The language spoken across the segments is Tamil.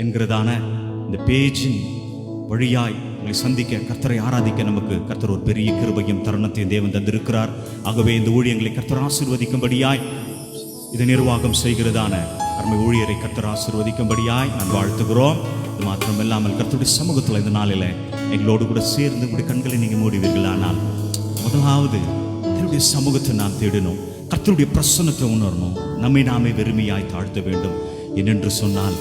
என்கிறதான இந்த பேஜின் வழியாய் உங்களை சந்திக்க, கர்த்தரை ஆராதிக்க நமக்கு கர்த்தர் ஒரு பெரிய கிருபையும் தருணத்தையும் தேவன் தந்திருக்கிறார். ஆகவே இந்த ஊழியங்களை கர்த்தர் ஆசீர்வதிக்கும்படியாய் இதை நிர்வாகம் செய்கிறதான அருமை ஊழியரை கர்த்தர் ஆசீர்வதிக்கும்படியாய் நான் வாழ்த்துகிறோம். இது மாத்திரம் இல்லாமல் கர்த்தருடைய சமூகத்தில் இந்த நாளில் எங்களோடு கூட சேர்ந்து உங்களுடைய கண்களை நீங்கள் மூடுவீர்களானால், முதலாவது கர்த்தருடைய சமூகத்தை நாம் தேடணும், கர்த்தருடைய பிரசன்னத்தை உணரணும், நம்மை நாமே வெறுமையாய் தாழ்த்த வேண்டும். என்னென்று சொன்னால்,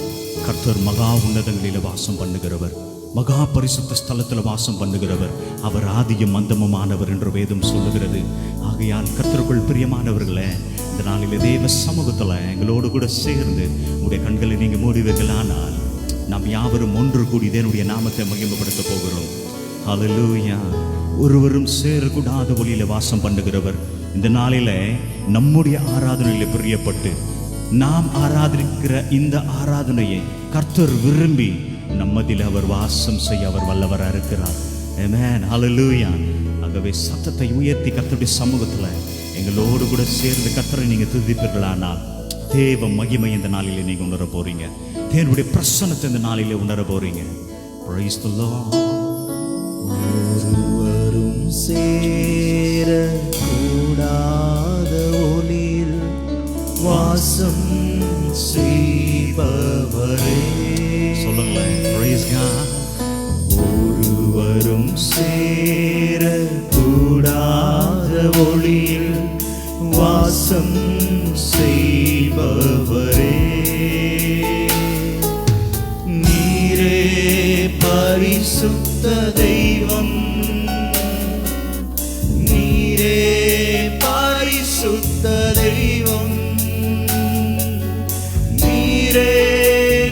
கர்த்தர் மகா உன்னதங்களில் வாசம் பண்ணுகிறவர், மகா பரிசுத்த ஸ்தலத்தில் வாசம் பண்ணுகிறவர், அவர் ஆதியும் அந்தமுமானவர் என்று வேதம் சொல்லுகிறது. ஆகையால் கர்த்தருக்குள் பிரியமானவர்களே, இந்த நாளில் தேவ சமூகத்தில் எங்களோடு கூட சேர்ந்து உங்களுடைய கண்களை நீங்கள் மூடுவீர்களானால், நாம் யாவரும் ஒன்று கூடி தேவனுடைய நாமத்தை மகிமைப்படுத்த போகிறோம். ஹல்லேலூயா. ஒருவரும் சேரக்கூடாத ஒளியில வாசம் பண்ணுகிறவர் இந்த நாளில நம்முடைய ஆராதனையில பிரியப்பட்டு நாம் ஆராதிக்கிற இந்த ஆராதனையை கர்த்தர் விரும்பி நம்மதில் அவர் வாசம் செய்ய அவர் வல்லவராக இருக்கிறார். ஆமென். ஹல்லேலூயா. ஆகவே சத்தத்தை உயர்த்தி கர்த்தருடைய சமூகத்துல எங்களோடு கூட சேர்ந்து கர்த்தரை நீங்க துதிப்பீர்களானால், தேவ மகிமை இந்த நாளிலே நீங்க உணர போறீங்க, தேவனுடைய பிரசன்னத்தை இந்த நாளிலே உணர போறீங்க. Praise the Lord. ஒருவரும் சேர கூடாத ஒளியில் வாசம் செய்பவரே. சொல்லுங்களேன். Praise God. ஒருவரும் சேர கூடாத ஒளியில் வாசம் செய்பவரே, நீரே பரிசுத்த தெய்வம், நீரே பரிசுத்த தெய்வம், நீரே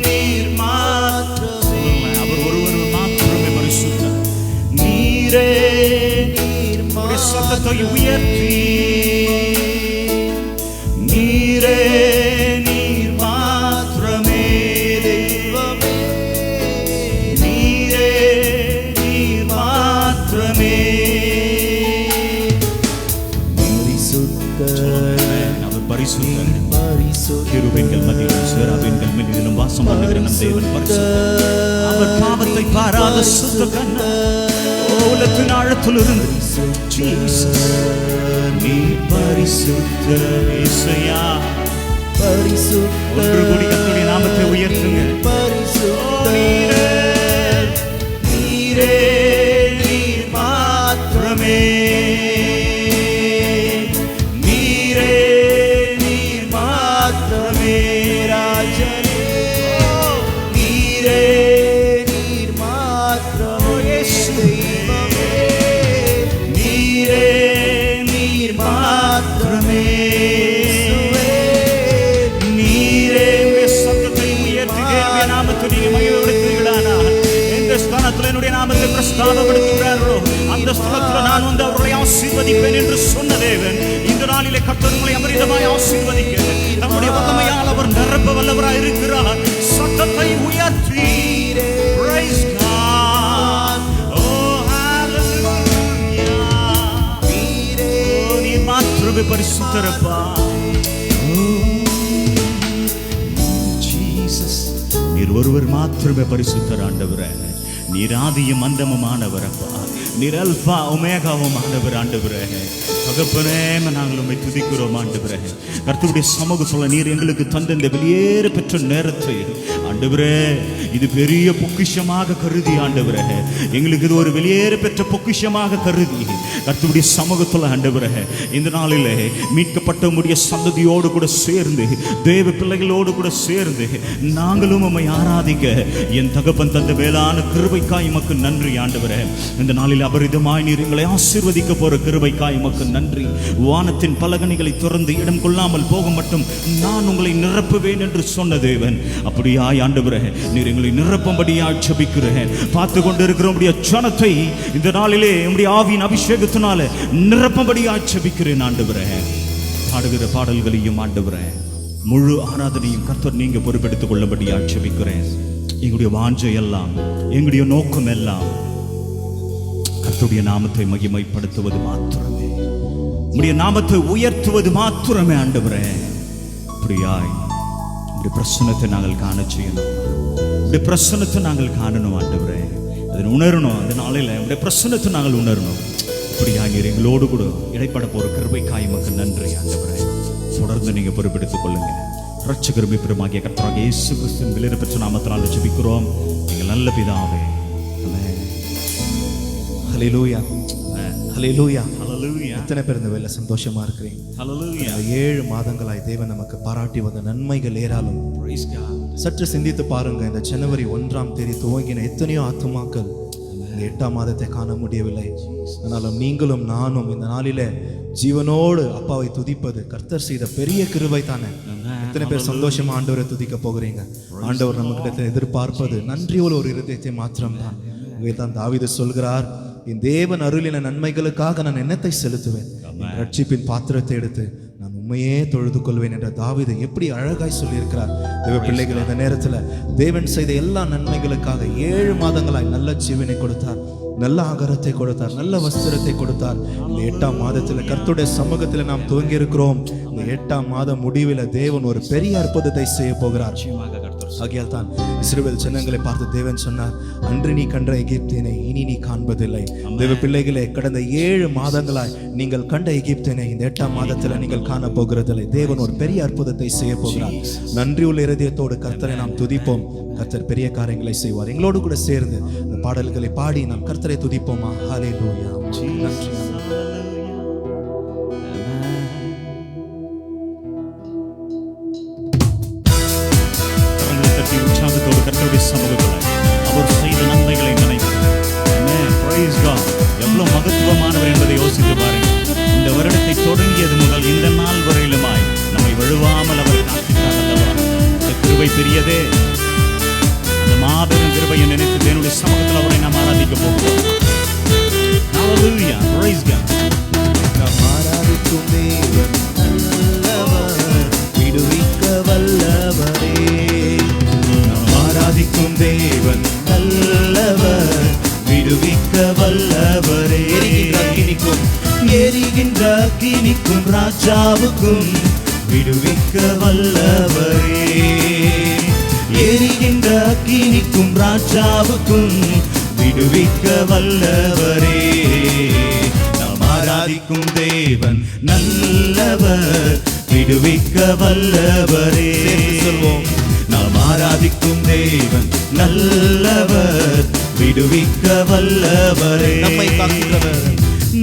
நீர் மாத்திரமே, அவர் ஒருவர் மாத்திரமே பரிசுத்தர். நீரே நீர் சத்தத்தை உயர்த்தி, நீரே நீர் மாத்திரமே தெய்வமே, நீரே நீர் மாத்திரமே பரிசுத்தர், அவர் பரிசுத்தர். பரிசுத்தர், கிருபைகள் மத்தியிலும் சேராபீன்கள் மீதிலும் வாசம் பண்ணுகிற நம் தேவன் பரிசுத்தர். அவர் பாவத்தை பாராத சுத்த கண்ணர், உலகத்தின் ஆழத்திலிருந்து நீ பரிசுத்தர் இயேசுயா, பரிசுத்தர். ஒன்று கூடி கர்த்தருடைய நாமத்தை உயர்த்துங்க. பரிசுத்தர், நீரே நீர் மாத்திரமே, நீரே நீர் மாத்திரமே ராஜனே, நீரே நீர் மாத்திரமே தெய்வமே, நீரே நீர் மாத்திரமே, நீரே. சத்தத்தை உயர்த்தி தேவனுடைய நாமத்தை நீங்க மகிமைப்படுத்துவீர்களானால், எந்த ஸ்தானத்தில் என்னுடைய நாமத்தை பிரஸ்தாபப்படுத்துகிறாரோ அந்த ஸ்தலத்தில் நான் வந்து அவர்களை ஆசீர்வதிப்பேன் என்று சொன்ன தேவன், இந்த நாளிலே கர்த்தர் உங்களை அபரிதமாய் ஆசீர்வதிக்க நம்முடைய வல்லமையால் அவர் நிரப்ப வல்லவராய் இருக்கிறார். சத்தத்தை உயர்த்தி Praise God. Oh hallelujah. நீ மாத்திரமே பரிசுத்தரப்பா. ஜீசஸ், நீர் ஒருவர் மாத்திரமே பரிசுத்தர் ஆண்டவரே. நீர் ஆதியும் அந்தமுமானவர் அப்பா, நீர் அல்பா ஒமேகாவும் ஆண்டவர் ஆண்டவரே. தகப்பனே, நாங்கள் உம்மை துதிக்கிறோம் ஆண்டவரே. கர்த்தருடைய சமூகத்தில் நீர் எங்களுக்கு தந்த இந்த வெளியேற பெற்ற நேரத்தை ஆண்டவரே, இது பெரிய பொக்கிஷமாக கருதி ஆண்டவரே, எங்களுக்கு இது ஒரு வெளியேற பெற்ற பொக்கிஷமாக கருதி கர்த்தருடைய சமூகத்தில் ஆண்டவரே, இந்த நாளிலே மீட்கப்பட்ட உம்முடைய சந்ததியோடு கூட சேர்ந்து, தேவ பிள்ளைகளோடு கூட சேர்ந்து நாங்களும் உம்மை ஆராதிக்க என் தகப்பன் தந்த வேளான கிருபைக்காய் உமக்கு நன்றி ஆண்டவரே. இந்த நாளில் அபரிதமாய் நீர் எங்களை ஆசீர்வதிக்க போற கிருபைக்காய் உமக்கு நன்றி. வானத்தின் பலகணிகளை திறந்து இடம் கொள்ளாமல் போக மட்டும் நான் உங்களை நிரப்புவேன் என்று சொன்ன தேவன், அப்படியாய் ஆண்டவரே நீர் எங்களை நிரப்பும்படியாய் ஜெபிக்கிறேன். பார்த்து கொண்டு இருக்கிற உம்முடைய ஜனத்தை இந்த நாளிலே உம்முடைய ஆவியின் அபிஷேகத்தினால நிரப்பும்படியாய் ஜெபிக்கிறேன் ஆண்டவரே. பாடுகிற பாடல்களையும் ஆண்டவரே, முழு ஆராதனையும் கர்த்தர் நீங்க பொறுப்பெடுத்துக் கொள்ளபடியாய் ஜெபிக்கிறேன். எங்களுடைய வாஞ்சை எல்லாம், எங்களுடைய நோக்கம் எல்லாம் கர்த்தருடைய நாமத்தை மகிமைப்படுத்துவது மாத்திரமே, உம்முடைய நாமத்தை உயர்த்துவது மாத்திரமே ஆண்டவரே. அப்படியாய் உம்முடைய பிரசன்னத்தை நாங்கள் காண செய்யணும். உடைய பிரசன்னத்தை நாங்கள் காணணும் ஆண்டவரே, அதை உணரணும். அந்த நாளில் உடைய பிரசன்னத்தை நாங்கள் உணரணும். இப்படியா நீர் எங்களோடு கூட இடைப்பட போற கிருபைக்காய் உமக்கு நன்றி ஆண்டவரே. தொடர்ந்து நீங்க பொறுப்பெடுத்துக் கொள்ளுங்க. இரட்சகரும் மீட்பருமாகிய கர்த்தராகிய இயேசு கிறிஸ்துவின் விலையேறப்பெற்ற நாமத்தினால் ஜெபிக்கிறோம் எங்கள் நல்ல பிதாவே. ஆமென். ஹல்லேலூயா, ஹல்லேலூயா. ஹல்லேலூயா. எத்தனை பேர் இந்த வேலை சந்தோஷமா இருக்கிறீங்க? ஹல்லேலூயா. 7 மாதங்களாய் தேவன் நமக்கு பாராட்டி வந்த நன்மைகள் ஏராளம். Praise God. சற்று சிந்தித்து பாருங்க. இந்த ஜனவரி 1ஆம் தேதி துவங்கின எத்தனையோ ஆத்துமாக்கள் இந்த 8ஆம் மாதத்தை காண முடியவில்லை. ஆனாலும் நீங்களும் நானும் இந்த நாளிலே ஜீவனோடு அப்பாவை துதிப்பது கர்த்தர் செய்த பெரிய கிருபை தானே. எத்தனை பேர் சந்தோஷமா ஆண்டவரை துதிக்க போகிறீங்க? ஆண்டவர் நமக்கிட்ட எதிர்பார்ப்பது நன்றியோடு ஒரு இருதயத்தை மாத்திரம்தான். தான் தாவீது சொல்கிறார், என் தேவன் அருளின நன்மைகளுக்காக நான் என்னத்தை செலுத்துவேன்? ரட்சிப்பின் பாத்திரத்தை எடுத்து நான் உண்மையே தொழுது கொள்வேன் என்ற தாவீது எப்படி அழகாய் சொல்லியிருக்கிறார். தேவ பிள்ளைகள், இந்த நேரத்தில் தேவன் செய்த எல்லா நன்மைகளுக்காக 7 மாதங்களாய் நல்ல ஜீவனை கொடுத்தார், நல்ல ஆகாரத்தை கொடுத்தார், நல்ல வஸ்திரத்தை கொடுத்தார். இந்த 8ஆம் மாதத்தில் கர்த்தருடைய சமூகத்தில் நாம் துவங்கி இருக்கிறோம். இந்த 8ஆம் மாத முடிவில் தேவன் ஒரு பெரிய அற்புதத்தை செய்ய போகிறார். ஆகையால் தான் இஸ்ரவேல் ஜனங்களை பார்த்து தேவன் சொன்னார், அன்று நீ கண்ட எகிப்தியனை இனி நீ காண்பதில்லை. தேவ பிள்ளைகளே, கடந்த 7 மாதங்களாய் நீங்கள் கண்ட எகிப்தியனை இந்த 8ஆம் மாதத்தில் நீங்கள் காண போகிறதில்லை. தேவன் ஒரு பெரிய அற்புதத்தை செய்ய போகிறார். நன்றியுள்ள இருதயத்தோடு கர்த்தரை நாம் துதிப்போம். கர்த்தர் பெரிய காரியங்களை செய்வார். எங்களோடு கூட சேர்ந்து இந்த பாடல்களை பாடி நாம் கர்த்தரை துதிப்போமா? ஹல்லேலூயா. நன்றி. உற்சாகத்தோடு கர்த்தருடைய சமூகத்தில் அவர் செய்த நன்மைகளை நினைத்து எவ்வளவு மகத்துவமானவர் என்பதை யோசித்து பாருங்கள். இந்த வருடத்தை தொடங்கியது முதல் இந்த நாள் வரையிலுமாய் நம்மை வழுவாமல் அவர் காத்திட்டார் அல்லவா? இந்த கிருபை பெரியதே. அந்த மாபெரும் கிருபையை நினைத்து தேவனுடைய சமூகத்தில் அவரை நாம் ஆராதிக்க போகிறோம். ஹல்லேலூயா. Praise God. நாம் ஆராதிக்கும் தேவன் நல்லவர், விடுவிக்க வல்லவரே. நாம் ஆராதிக்கும் தேவன் நல்லவர், விடுவிக்க வல்லவரே. எரிகின்ற அக்கினிக்கும் ராஜாவுக்கும் விடுவிக்க வல்லவரே. எரிகின்ற அக்கினிக்கும் ராஜாவுக்கும் விடுவிக்க வல்லவரே. நாம் ஆராதிக்கும் தேவன் நல்லவர், விடுவிக்க வல்லவரே. சொல்வோம், நாம் ஆராதிக்கும் தேவன் நல்லவர், விடுவிக்க வல்லவரே. நம்மை காக்கின்றவர்,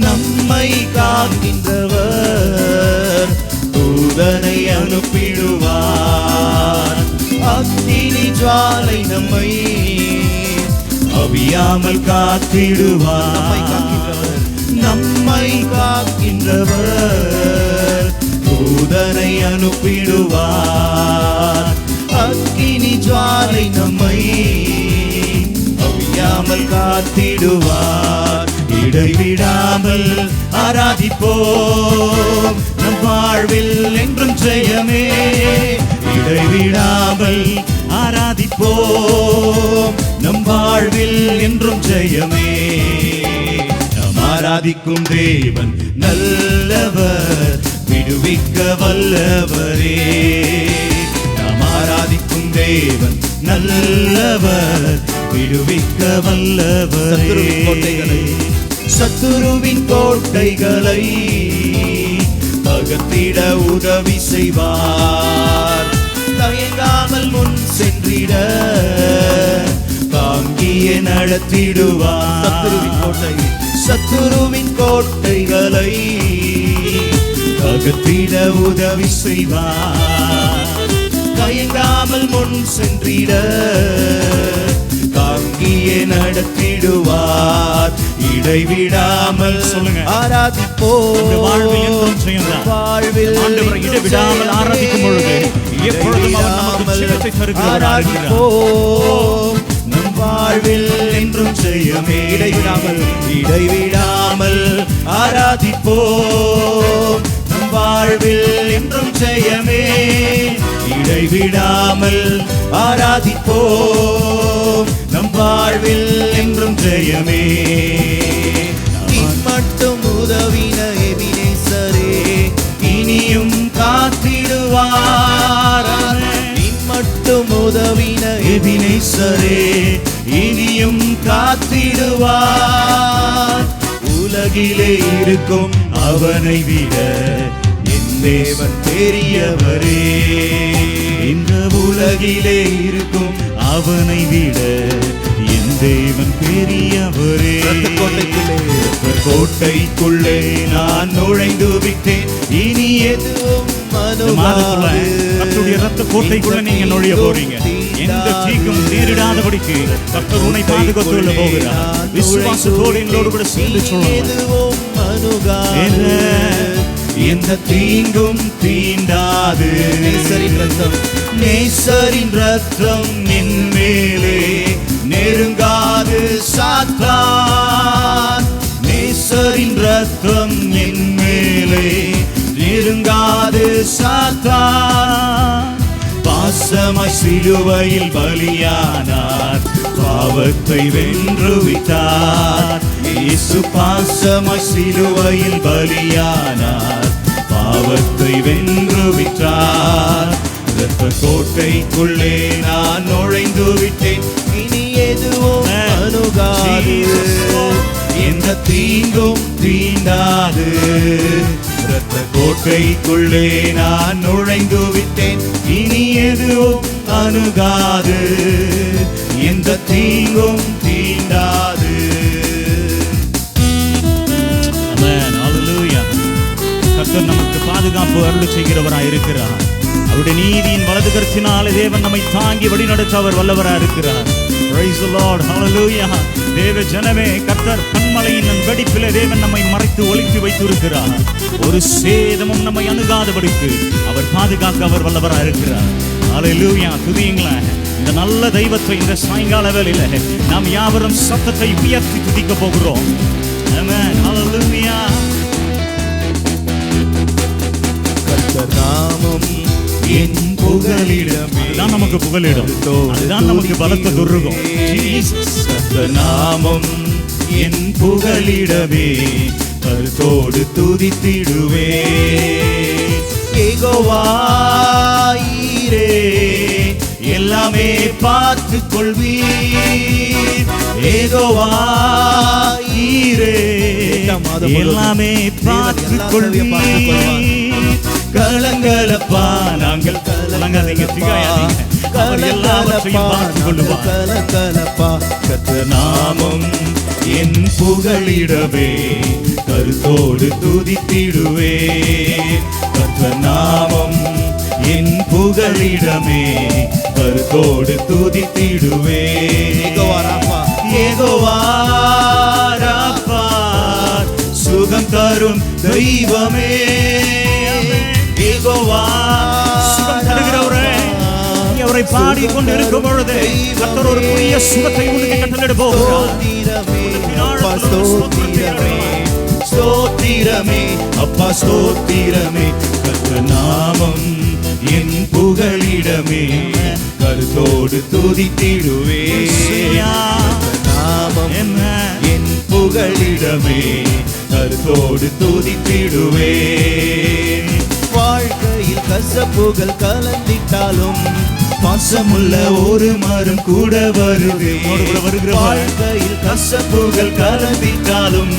நம்மை காக்கின்றவர், தூதனை அனுப்பிடுவார். அக்கினி ஜுவாலை நம்மை அவியாமல் காத்திடுவார். நம்மை காக்கின்றவர், தூதனை அனுப்பிடுவார். அக்கினி ஜுவாலை நம்மை அவியாமல் காத்திடுவார். இடைவிடாமல் ஆராதிப்போம், நம் வாழ்வில் என்றும் ஜெயமே. இடைவிடாமல் ஆராதிப்போம், நம் வாழ்வில் என்றும் ஜெயமே. நாம் ஆராதிக்கும் தேவன் நல்லவர், விடுவிக்க வல்லவரே. நாம் ஆராதிக்கும் தேவன் நல்லவர், விடுவிக்க வல்லவரே. சத்துருவின் கோட்டைகளை தகர்த்திட உதவி செய்வார். தயங்காமல் முன் சென்றிட தாங்கியே நடத்திடுவார். சத்துருவின் கோட்டைகளை தகர்த்திட உதவி செய்வார். தயங்காமல் முன் சென்றிட தாங்கியே நடத்திடுவார். இடைவிடாமல் சொல்லுங்க, ஆராதிப்போம். வாழ்வில் என்றும் ஜெயம்தான். வாழ்வில் ஆண்டவரை இடைவிடாமல் ஆராதிக்கும் பொழுது எப்பொழுதும் அவர் நமக்கு ஜெயத்தை தருகிறார். நம் வாழ்வில் என்றும் ஜெயமே. இடைவிடாமல் ஆராதிப்போம், நம் வாழ்வில் என்றும் ஜெயமே. இடைவிடாமல் ஆராதிப்போம், நம் வாழ்வில் என்றும் ஜெயமே. நீ மட்டும் உதவின எபினேசரே, இனியும் காத்திடுவார். நீ மட்டும் உதவின எபினேசரே, நேசரே இனியும் காத்திடுவார். உலகிலே இருக்கும் அவனை விட என் தேவன் பெரியவரே. இந்த உலகிலே இருக்கும் அவனை விட என் தேவன் பெரியவரே. கோட்டைக்குள்ளே நான் நுழைந்து விட்டேன், இனி எதுவும் கர்த்தருடைய ரத்த கோட்டைக்குள்ள நீங்க நுழைய போறீங்க. எந்த தீங்கும் நேரிடாதபடிக்கு கர்த்தர் உன்னை பாதுகாத்து கொள்ள போகிறார். விசுவாசத்தோடு எங்களோடு கூட சேர்ந்து சொல்லுங்க, எந்த தீங்கும் தீண்டாது. நேசரின் ரத்தம் என் மேலே நெருங்காது சாத்தான். நேசரின் ரத்தம் என் மேலே நெருங்காது சாத்தான். பாசமாய் சிலுவையில் பலியானார், பாவத்தை வென்றுவிட்டார். இயேசு பாசமாய் சிலுவையில் பலியானார், பாவத்தை வென்றுவிட்டார். இரத்த கோட்டைக்குள்ளே நான் நுழைந்து விட்டேன், இனி எதுவும் அணுகாது, எந்த தீங்கும் தீண்டாது. இரத்த கோட்டைக்குள்ளே நான் நுழைந்து விட்டேன், இனி எதுவும் அணுகாது, எந்த தீங்கும் தீண்டாது. கர்த்தர் நமக்கு பாதுகாப்பு அருள் செய்கிறவராய் இருக்கிறார். அவருடைய நீதியின் வலது கரத்தினாலே தேவன் நம்மை தாங்கி வழிநடத்த அவர் வல்லவராய் இருக்கிறார். Praise the Lord. Hallelujah. தேவ ஜனமே, கர்த்தர் கண்மலையின் வெடிப்பிலே தேவன் நம்மை மறைத்து ஒளித்து வைத்திருக்கிறார். ஒரு சேதமும் நம்மை அணுகாதபடிக்கு அவர் பாதுகாக்க அவர் வல்லவராய் இருக்கிறார். Hallelujah. துதியுங்களேன் இந்த நல்ல தெய்வத்தை. இந்த சாயங்கால வேளையில நாம் யாவரும் சத்தத்தை உயர்த்தி துதிக்க போகிறோம். Amen. Hallelujah. நாமம் என் புகலிடமே, அதுதான் நமக்கு புகலிடம், அதுதான் நமக்கு பலத்த துர்கம். நாமம் என் புகலிடமே, கருத்தோடு துதித்திடுவே. யெகோவாயீரே எல்லாமே பார்த்து கொள்வீர். யெகோவாயீரே எல்லாமே பார்த்து கொள்வீர். கலங்கலப்பா நாங்கள் கலங்காதீங்க, திகையாதீங்க, அவர் எல்லாவற்றையும் பார்த்து கொள்ளுவார். கலங்கலப்பா கர்த்தர் நாமம் என் புகலிடமே, கருத்தோடு துதித்திடுவே. கர்த்தர் நாமம் என் புகலிடமே, கருத்தோடு துதித்திடுவே. யெகோவா ராப்பா சுகம் தரும் தெய்வமே. அவரை பாடிக்கொண்டு இருக்கும் பொழுது கர்த்தர் ஒரு புதிய சுகத்தை உனக்கு கட்டளையிட போகிறார். ஸ்தோத்திரமே அப்பா ஸ்தோத்திரமே. கர்த்தர் நாமம் என் புகலிடமே, கருத்தோடு துதித்திடுவே. நாமம் என் புகலிடமே, கருத்தோடு துதித்திடுவே. வாழ்க்கையில் கசப்புகள் கலந்திட்டாலும் பாசமுள்ள ஒரு மரம் கூட வருது. வாழ்க்கையில் கசப்புகள் கலந்திட்டாலும்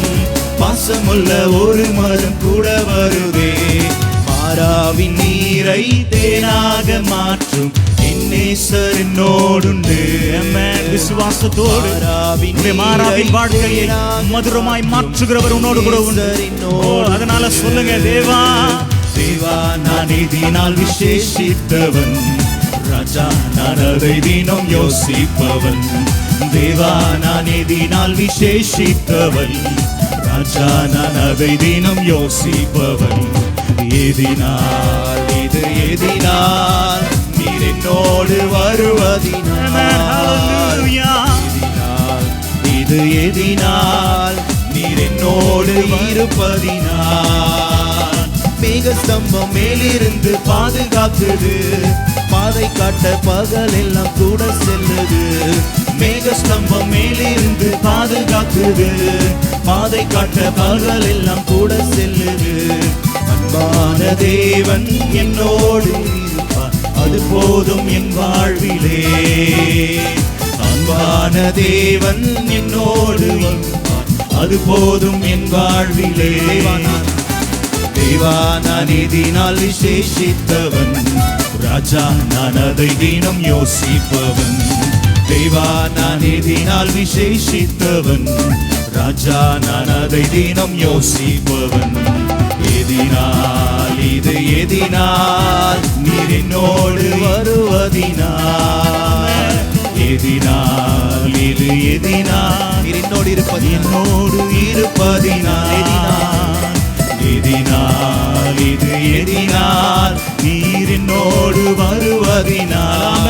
பாசமுள்ள ஒரு மரம் கூட வருதே. மாறாவின் நீரை தேனாக மாற்றும் நேசர் என்னோடுண்டு. விசுவாசத்தோடு மாறாவின் வாழ்க்கையை மதுரமாய் மாற்றுகிறவர் உன்னோடு கூட உண்டு. அதனால சொல்லுங்க, தேவா தேவா நான் இதனால் விசேஷித்தவன், ராஜா நான் அதை தினம் யோசிப்பவன். தேவா நான் இதனால் விசேஷித்தவன், ராஜா நான் அதை தினம் யோசிப்பவன். எதினால் இது எதினால் நீர் என்னோடு வருவதினால், இது எதினால் நீர் என்னோடு இருப்பதினால். மேக ஸ்தம்பம் மேலிருந்து பாதுகாக்குது, பாதை காட்ட பகல் எல்லாம் கூட செல்லுது. மேக ஸ்தம்பம் மேலிருந்து பாதுகாக்குது, பாதை காட்ட பகல் எல்லாம் கூட செல்லுது. அன்பான தேவன் என்னோடு இருப்பார், அது போதும் என் வாழ்விலே. தேவன் என்னோடு வந்தார், அது போதும் என் வாழ்விலே. தேவா நான் எதினால் விசேஷித்தவன், ராஜா நான் அதை தினம் யோசிப்பவன். தேவா நான் எதினால் விசேஷித்தவன், ராஜா நான் அதை தினம் யோசிப்பவன். எதினால் இது எதினால் நீர் என்னோடு வருவதினால், எதினால் இது எதினால் நீர் என்னோடு இருப்பது, என்னோடு இருப்பதினால், எதினால் இது எதினால் நீர் என்னோடு வருவதினால்,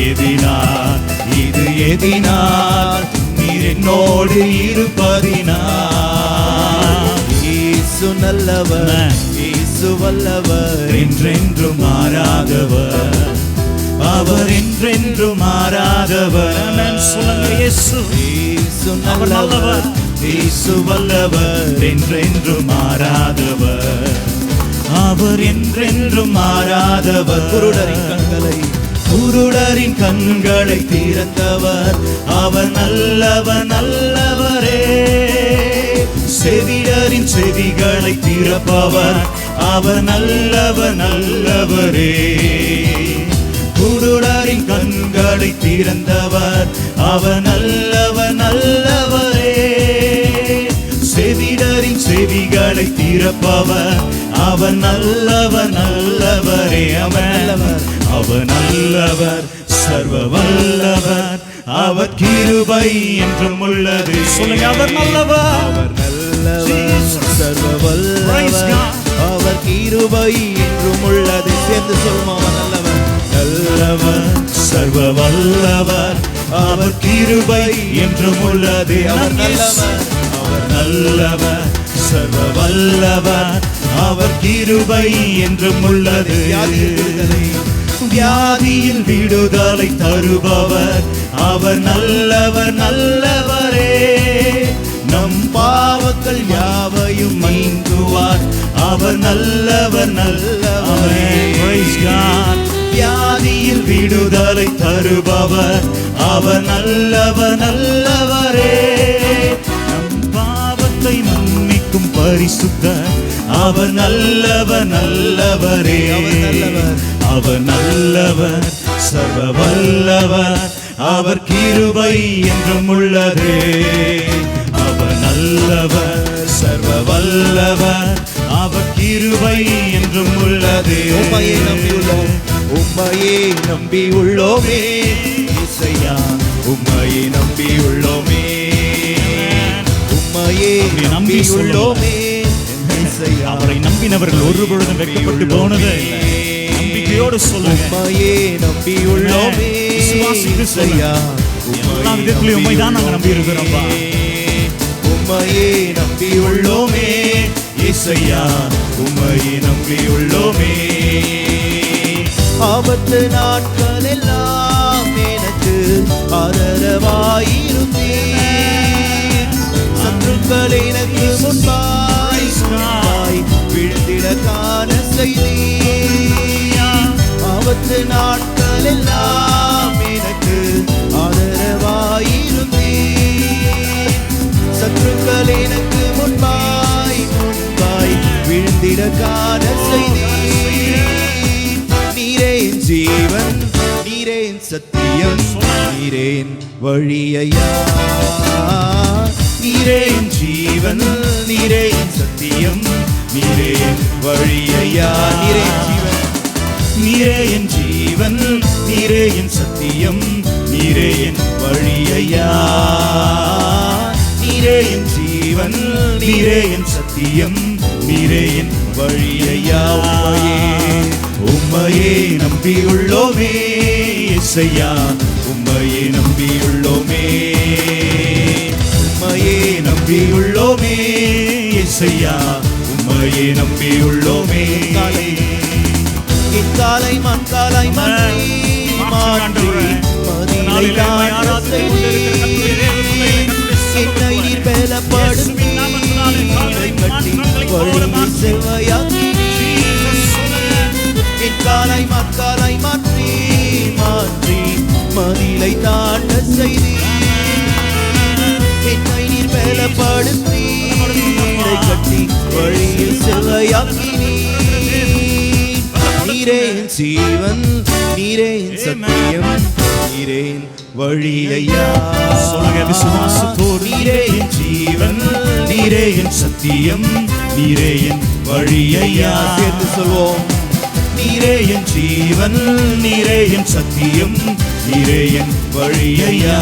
எதினால் இது எதினால் நீர் என்னோடு இருப்பதினால். இயேசு நல்லவர், இயேசு வல்லவர், என்றென்றும் மாறாதவர், அவர் என்றென்றும் மாறாதவர். சொல்லுங்க இயேசு, இயேசு அவர் நல்லவர், இயேசு வல்லவர், என்றென்றும் மாறாதவர், அவர் என்றென்றும் மாறாதவர். குருடரின் கண்களை திறந்தவர், அவர் நல்லவர் நல்லவரே. செவிடரின் செவிகளை திறப்பவர், அவர் நல்லவர் நல்லவரே. குருடரின் கண்களை திறந்தவர், அவர் நல்லவர் நல்லவரே. செவிடரின் செவிகளை திறப்பவர், அவர் நல்லவர் நல்லவரே. அவர் நல்லவர், சர்வ வல்லவர், அவர் கிருபை என்றும் உள்ளது. சொல்லுங்க, அவர் நல்லவர், அவர் நல்லவர், சர்வ வல்லவர், அவர் கிருபை என்றும் உள்ளது. சேர்ந்து சொல்லுமா, அவர் நல்லவர், நல்லவர், சர்வ வல்லவர், அவர் கிருபை என்றும் உள்ளது. அவர் நல்லவர், அவர் நல்லவர், சர்வ வல்லவர், அவர் கிருபை என்றும் உள்ளது. வியாதியில் விடுதலை தருபவர், அவர் நல்லவர் நல்லவரே. நம் பாவங்கள் யாவையும் நீங்குவார், அவர் நல்லவர் நல்லவரே. வியாதியில் விடுதலை தருபவர், அவர் நல்லவர் நல்லவரே. நம் பாவத்தை மன்னிக்கும் பரிசுத்தர், அவர் நல்லவர் நல்லவரே. அவர் நல்லவர், சர்வ வல்லவர், அவர் கிருபை என்றும் உள்ளதே. அவர் நல்லவர், சர்வ வல்லவர், அவர் கிருபை என்றும் உள்ளதே. உம்மையே நம்பியுள்ளோம், உம்மையே நம்பியுள்ளோமே இசையா, உம்மையே நம்பியுள்ளோமே, உம்மையே நம்பியுள்ளோமே இசையா. அவரை நம்பினவர்கள் ஒரு பொழுதும் வெட்கப்பட்டு போனது. நம்பிக்கையோடு சொல்லுங்க, உம்மையே நம்பியுள்ளோமே இசையா, எல்லா விதத்திலும் உம்மை தான் நாங்கள் நம்பி இருக்கிறோம். உம்மையே நம்பியுள்ளோமே இசையா, உம்மையே நம்பியுள்ளோமே. ஆபத்து நாட்கள் எல்லாம் எனக்கு ஆதரவாயிருந்தீர். சத்துருக்கள் எனக்கு முன்பாய் விழுந்திட காண செய்தீர். ஆபத்து நாட்கள் எல்லாம் எனக்கு ஆதரவாயிருந்தீர். சத்துருக்கள் எனக்கு முன்பாய் விழுந்திட காண செய்தீர். நீரே என் ஜீவன், நீரே என் சத்தியம், நீரே என் வழியையா. நீரே என் ஜீவன், நீரே என் சத்தியம், நீரே என் வழியையா. நீரே என் ஜீவன், நீரே என் சத்தியம், நீரே என் வழியையா. நீரே என் ஜீவன், நீரே என் சத்தியம், நீரே என் வழியையா. உம்மையே நம்பியுள்ளோமே இசையா, உம்மையே நம்பியுள்ளோமே, உம்மையே நம்பியுள்ளோமே இசையா, உம்மையே நம்பியுள்ளோமே. இக்காலை மண்காலை மாற்றி என்னை நீர் பலப்படுத்தி கட்டி வழி செவ்வையாக்கி. இக்காலை மண்காலை மாற்றி மதிலை எல்லை தாண்ட செய்தீர். என்னை நீர் பலப்படுத்தி இடை கட்டி வழியில் செவ்வையாக்கினீர். நீரே என் ஜீவன், நீரே என் சத்தியம், நீரே என் வழி ஐயா. சொல்லுங்க விசுவாசத்தோடு. நீரே என் ஜீவன், நீரே என் சத்தியம், நீரே என் வழி ஐயா. சேர்ந்து சொல்வோம். நீரே என் ஜீவன், நீரே என் சத்தியம், நீரே என் வழி ஐயா.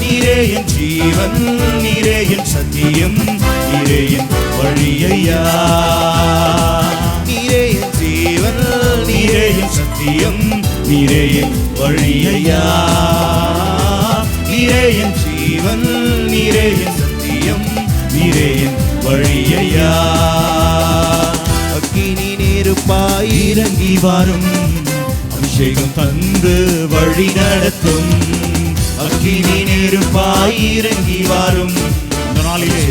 நீரே என் ஜீவன், நீரே என் சத்தியம், நீரே என் வழி ஐயா. நீரே என் ஜீவன், நீரே என் சத்தியம், நீரே என் வழி ஐயா. நீரே என் ஜீவன், நீரே என் சத்தியம், நீரே என் வழி ஐயா. அக்கினி நெருப்பாய் இறங்கி வரும், அபிஷேகம் தந்து வழி நடத்தும். அக்கினி நெருப்பாய் இறங்கி வரும், இந்த நாளிலே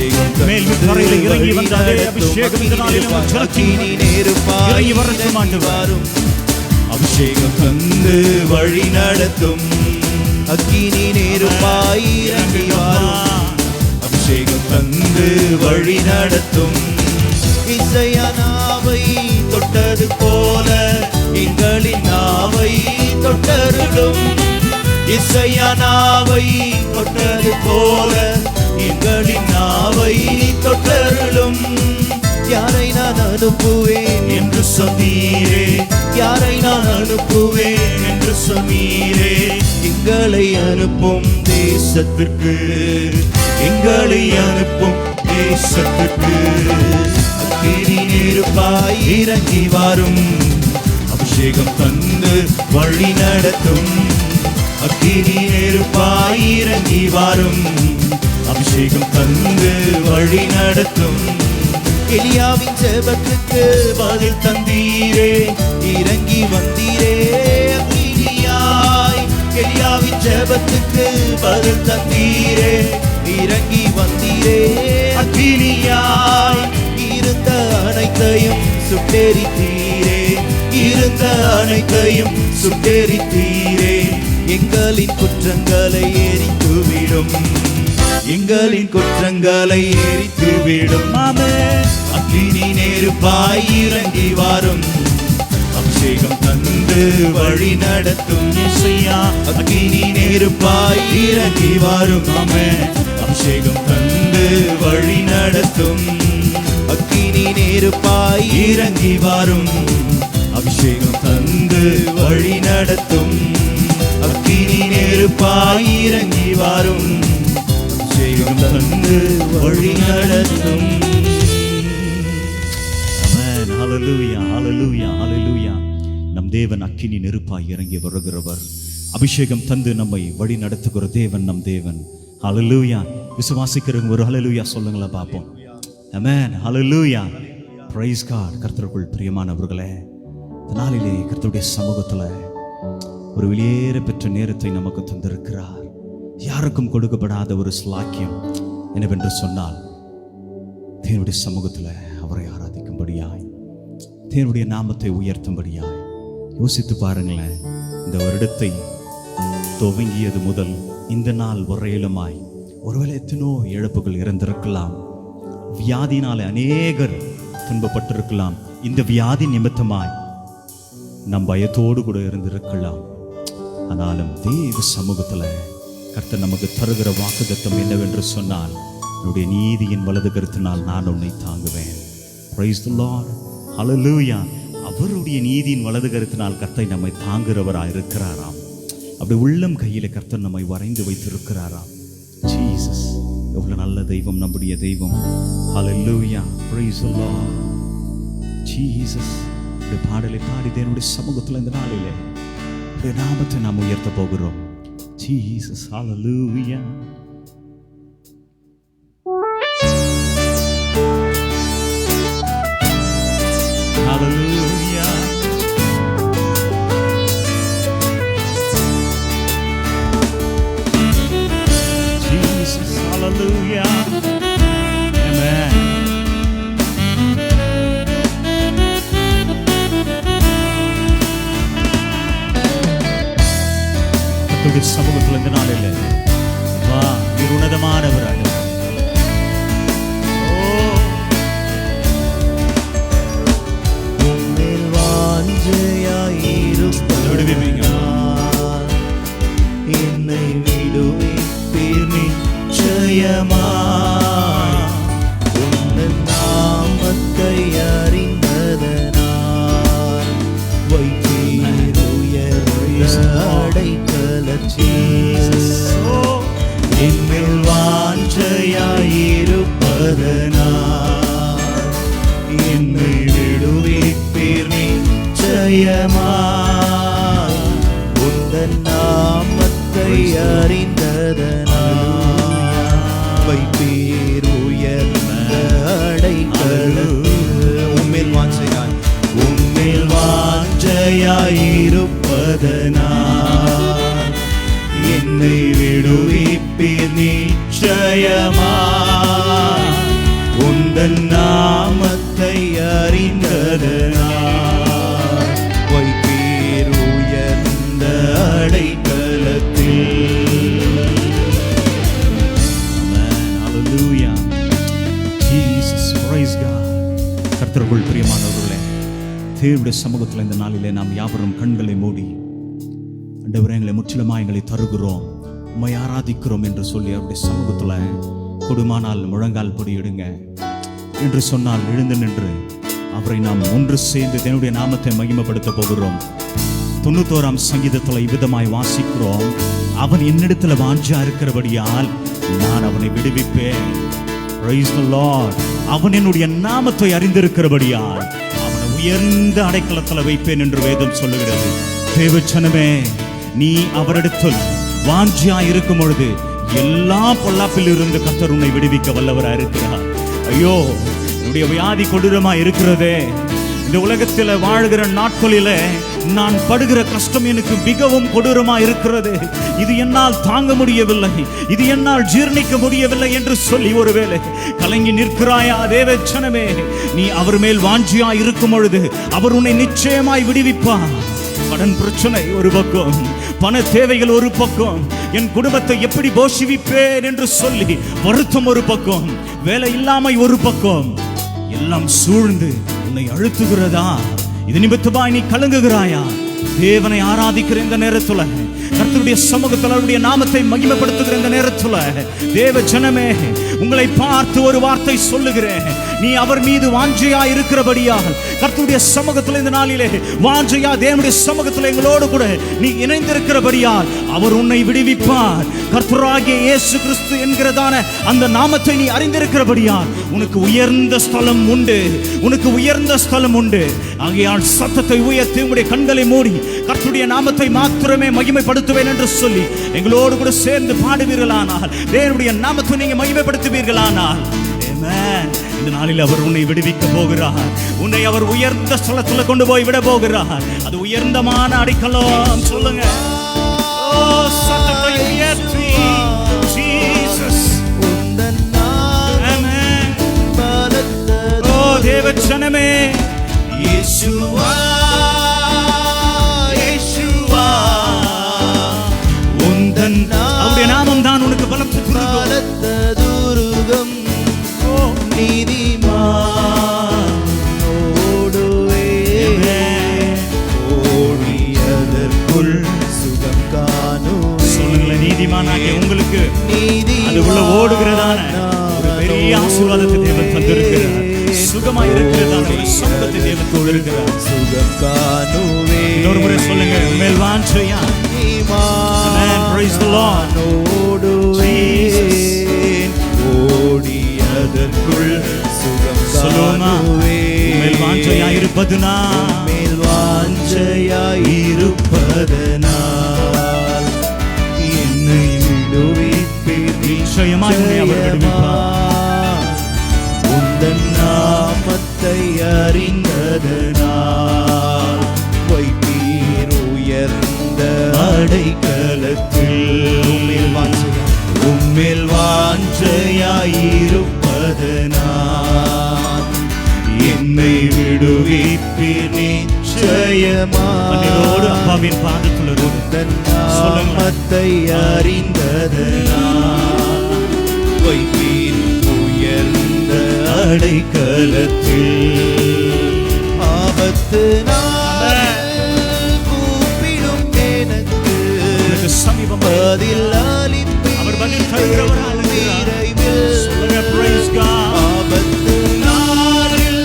மேல் தரையிலே இறங்கி வந்த அதே அபிஷேகம் இந்த நாளிலே அக்கினி நெருப்பாய் இறங்கி வரட்டும் ஆண்டவரே. அபிஷேகம் தந்து வழி நடத்தும். அக்கினி நெருப்பாய் இறங்கி வரும், அபிஷேகம் தந்து வழி நடத்தும். இசையா நாவை தொட்டது போல எங்களின் நாவை தொட்டருளும். இசையா நாவை தொட்டது போல எங்களின் நாவை தொட்டருளும். யாரை நான் அனுப்புவேன் என்று சொன்னீரே, யாரை நான் அனுப்புவேன் என்று சொன்னீரே. எங்களை அனுப்பும் தேசத்திற்கு, எங்களை அனுப்பும் தேசத்திற்கு. அக்கினி நெருப்பாய் இறங்கி வரும், அபிஷேகம் தந்து வழி நடத்தும். அக்கினி நெருப்பாய் இறங்கி வரும், அபிஷேகம் தந்து வழி நடத்தும். எலியாவின் ஜெபத்துக்கு பதில் தந்தீரே, இறங்கி வந்தீரே அக்கினியாய். எலியாவின் ஜெபத்துக்கு பதில் தந்தீரே, இறங்கி வந்தீரே அக்கினியாய். இருந்த அனைத்தையும் சுட்டெரித்தீரே, இருந்த அனைத்தையும் சுட்டெரித்தீரே. எங்களின் குற்றங்களை எரித்துவிடும், எங்களின் குற்றங்களை எரித்துவிடும். அக்கினி நெருப்பாய் இறங்கி வரும், அபிஷேகம் தந்து வழி நடத்தும். அக்கினி நெருப்பாய் இறங்கி வரும், அபிஷேகம் தந்து வழி நடத்தும். அக்கினி நெருப்பாய் இறங்கி வரும், அபிஷேகம் தந்து வழி நடத்தும். அக்கினி நெருப்பாய் இறங்கி வரும், அபிஷேகம் தந்து வழி நடத்தும். ஆமென். ஹல்லேலூயா, ஹல்லேலூயா, ஹல்லேலூயா. நம் தேவன் அக்கினி நெருப்பாய் இறங்கி வருகிறவர், அபிஷேகம் தந்து நம்மை வழி நடத்துகிற தேவன் நம் தேவன். ஹல்லேலூயா. விசுவாசிக்கிறவங்க ஒரு ஹல்லேலூயா சொல்லுங்களா பார்ப்போம். ஆமென். ஹல்லேலூயா. Praise God. கர்த்தருக்குள் பிரியமானவர்களே, இந்த நாளிலே கர்த்தருடைய சமூகத்தில் ஒரு வெளியேற பெற்ற நேரத்தை நமக்கு தந்திருக்கிறார். யாருக்கும் கொடுக்கப்படாத ஒரு ஸ்லாக்கியம் என்னவென்று சொன்னால், தேவனுடைய சமூகத்தில் அவரை ஆராதிக்கும்படியாய், தேவனுடைய நாமத்தை உயர்த்தும்படியாய். யோசித்து பாருங்களேன், இந்த வருடத்தை துவங்கியது முதல் இந்த நாள் வரையிலுமாய் ஒருவேளை எத்தனோ இழப்புகள் இருந்திருக்கலாம். வியாதினாலே அநேகர் துன்பப்பட்டிருக்கலாம். இந்த வியாதி நிமித்தமாய் நம் பயத்தோடு கூட இருந்திருக்கலாம். ஆனாலும் தேவ சமூகத்தில் கர்த்தர் நமக்கு தருகிற வாக்குத்தத்தம் என்னவென்று சொன்னால், என்னுடைய நீதியின் வலது கருத்தினால் நான் உன்னை தாங்குவேன். Praise the Lord. ஹல்லேலூயா. அவருடைய நீதியின் வலது கருத்தினால் கர்த்தர் நம்மை தாங்குகிறவராக இருக்கிறாராம். அப்படி உள்ளம் கையில் கர்த்தர் நம்மை வரைந்து வைத்திருக்கிறாராம். ஜீசஸ், எவ்வளவு நல்ல தெய்வம் நம்முடைய தெய்வம். Hallelujah. Praise the Lord. Jesus. இந்த பாடலை பாடி தேவனுடைய சமூகத்தில் இந்த நாளிலே நாமத்தை நாம் உயர்த்த போகிறோம். ஜீசஸ். ஹல்லேலூயா. ஹல்லேலூயா. ஜீசஸ். ஹல்லேலூயா. ஆமென். கர்த்தருடைய சமூகத்தில் இந்த நாளில் வா, நீர் உன்னதமானவர் ஆண்டவரே. உம்மில் வாஞ்சையாயிருப்பதனால் என்னை விடுவிப்பீர் நிச்சயமாய். உந்தன் நாமத்தை அறிந்ததனால் வைப்பீர் உயர்ந்த அடைக்கலத்தில். என்னில் வாஞ்சையாயிருப்பதனால் என்னை விடுவிப்பீர் நிச்சயமாய். உந்தன் நாமத்தை அறிந்ததனால் வைப்பீர் உயர்ந்த அடைக்கலத்தில். உம்மில் வாஞ்சையாயிருப்பதனால் என்னை விடுவிப்பீர் நிச்சயமாய். உந்தன் நாமத்தை அறிந்ததனால் வைப்பீர் உயர்ந்த அடைக்கலத்தில். Hallelujah. Jesus, praise God. கர்த்தருக்குள் பிரியமானவர்களே, தேவனுடைய சமூகத்தில் இந்த நாளிலே நாம் யாவரும் கண்களை மூடி, ஆண்டவரே எங்களை முற்றிலுமாய் எங்களை தருகிறோம், உம்மை ஆராதிக்கிறோம் என்று சொல்லி அவருடைய சமூகத்தில் கொடுமானால் முழங்கால் படியிடுங்க என்று சொன்னால் எழுந்து நின்று அவரை நாம் ஒன்று சேர்ந்து தேவனுடைய நாமத்தை மகிமைப்படுத்த போகிறோம். 91ஆம் சங்கீதத்தில் இவ்விதமாய் வாசிக்கிறோம், அவன் என்னிடத்தில் வாஞ்சா இருக்கிறபடியால் நான் அவனை விடுவிப்பேன். Praise the Lord. அவன் என்னுடைய நாமத்தை அறிந்திருக்கிறபடியால் அவனை உயர்ந்த அடைக்கலத்தில் வைப்பேன் என்று வேதம் சொல்லுகிறது. தேவச்சனமே, நீ அவரிடத்தில் வாஞ்சியா இருக்கும் பொழுது எல்லா பொல்லாப்பில் இருந்து கர்த்தர் உன்னை விடுவிக்க வல்லவராக இருக்கிறார். ஐயோ, என்னுடைய வியாதி கொடூரமா இருக்கிறதே, இந்த உலகத்தில் வாழ்கிற நாட்களில் நான் படுகிற கஷ்டம் எனக்கு மிகவும் கொடூரமா இருக்கிறது, இது என்னால் தாங்க முடியவில்லை, இது என்னால் ஜீர்ணிக்க முடியவில்லை என்று சொல்லி ஒருவேளை கலங்கி நிற்கிறாயா? தேவச்சனமே, நீ அவர் மேல் வாஞ்சியா இருக்கும் பொழுது அவர் உன்னை நிச்சயமாய் விடுவிப்பார். கடன் பிரச்சனை ஒரு பக்கம், பண தேவைகள் ஒரு பக்கம், என் குடும்பத்தை எப்படி போஷிவிப்பேன் என்று சொல்லி வருத்தம் ஒரு பக்கம், வேலை இல்லாமை ஒரு பக்கம், எல்லாம் சூழ்ந்து உன்னை அழுத்துகிறதா? இது நிமித்தமாய் நீ கலங்குகிறாயா? தேவனை ஆராதிக்கிற இந்த நேரத்துல, கர்த்தருடைய சமூகத்தில் அவருடைய நாமத்தை மகிமைப்படுத்துகிற இந்த நேரத்துல, தேவ ஜனமே, உங்களை பார்த்து ஒரு வார்த்தை சொல்லுகிறேன். நீ அவர் மீது வாஞ்சையா இருக்கிறபடியால் கர்த்தருடைய சமூகத்தில் இந்த நாளிலே வாஞ்சையா தேவனுடைய சமூகத்தில் எங்களோடு கூட நீ இணைந்திருக்கிறபடியால் அவர் உன்னை விடுவிப்பார். கர்த்தராகிய இயேசு கிறிஸ்து என்கிறதான அந்த நாமத்தை நீ அறிந்திருக்கிறபடியால் உனக்கு உயர்ந்த ஸ்தலம் உண்டு, உனக்கு உயர்ந்த ஸ்தலம் உண்டு. ஆகையால் சத்தத்தை உயர்த்தி உங்களுடைய கண்களை மூடி கர்த்தருடைய நாமத்தை மாத்திரமே மகிமைப்படுத்துவேன் என்று சொல்லி எங்களோடு கூட சேர்ந்து பாடுவீர்களானால், தேவனுடைய நாமத்தை நீங்க மகிமைப்படுத்துவீர்களானால், இந்த நாளில் அவர் உன்னை விடுவிக்க போகிறார். உன்னை அவர் உயர்ந்த ஸ்தலத்துல கொண்டு போய் விட போகிறார். அது உயர்ந்தமான அடைக்கலம். சொல்லுங்க, சத்தத்தை உயர்த்தி ஜீசஸ் உந்தன் நாமம் பலத்தது. ஓ தேவ ஜனமே, இயேசுவா இயேசுவா, உந்தன் அவருடைய நாமம் தான் உனக்கு பலத்த துருகம். நீதிமானாகிய உங்களுக்கு அது உள்ள ஓடுகிறதான ஒரு பெரிய ஆசீர்வாதத்தை தேவன் தந்திருக்கிறார். சுகமாய் இருக்கிறதான ஒரு சம்பத்தை தேவன் கொடுக்கிறார். சுகம் காணுவே. இன்னொரு முறை சொல்லுங்க, மேல் வாஞ்சையா. Amen. Praise the Lord. ஓடியதற்குள் சுகம் காணுவே. மேல் வாஞ்சையா இருப்பதுனால், மேல் வாஞ்சையா இருப்பதனால் என்னை விடுவிப்பீர் நிச்சயமாய் உன்னை அவர் விடுவிப்பார். உந்தன் நாமத்தை அறிந்ததனால் வைப்பீர் உயர்ந்த அடைக்கலத்தில். உம்மில் வாஞ்சையாயிருப்பதனால் என்னை விடுவிப்பீர் நிச்சயமாய். கண்ணீரோடு அப்பாவின் பாதத்தில் உந்தன் நாமத்தை அறிந்ததனால் வைப்பீர் உயர்ந்த அடைக்கலத்தில். ஆபத்து நாளில் கூப்பிடும் எனக்கு சமீபம் பதில் அளிப்பீர். அவர் பதில் தருகிறவராக இருக்கிறார். சொல்லுங்க, praise God. ஆபத்து நாளில்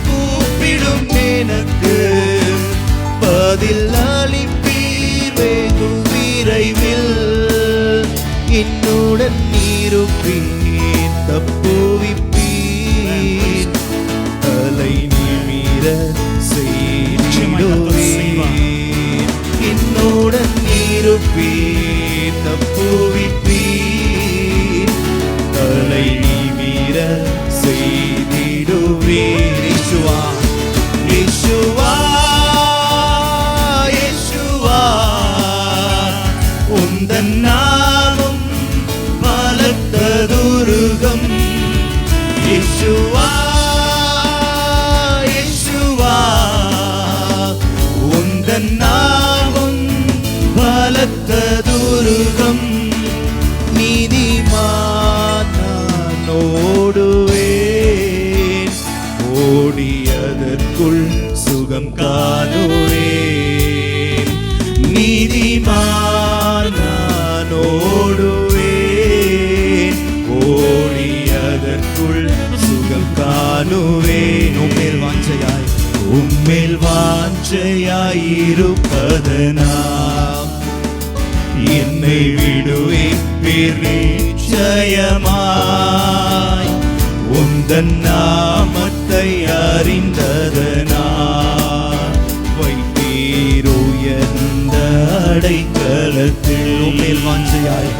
கூப்பிடும் எனக்கு பதில் அளிப்பீர் வெகு விரைவில். என்னுடன் இருப்பீர், தப்புவிப்பீர், தலை நிமிர செய்திடுவீர். என்னுடன் இருப்பீர், தப்புவிப்பீர், தலை நிமிர செய்திடுவீர். இயேசுவா, இயேசுவா, இயேசுவா, உந்தன் நாமம் பலத்த துருகம். இயேசுவா, இயேசுவா, உந்தன் நாமம் பலத்த துருகம். நீதிமான் நான் ஓடுவேன், ஓடியதற்குள் சுகம் காணுவேன். நீதிமான் நான் ஓடுவேன், ஓடியதற்குள் சுகம் காணுவேன். உம்மேல் வாஞ்சையாய், உம்மேல் வாஞ்சையாயிருப்பதனால் என்னை விடுவிப்பீர் நிச்சயமாய். உந்தன் நாமத்தை அறிந்ததனால் வைப்பீர் உயர்ந்த அடைக்கலத்தில். உம்மேல் வாஞ்சையாய்,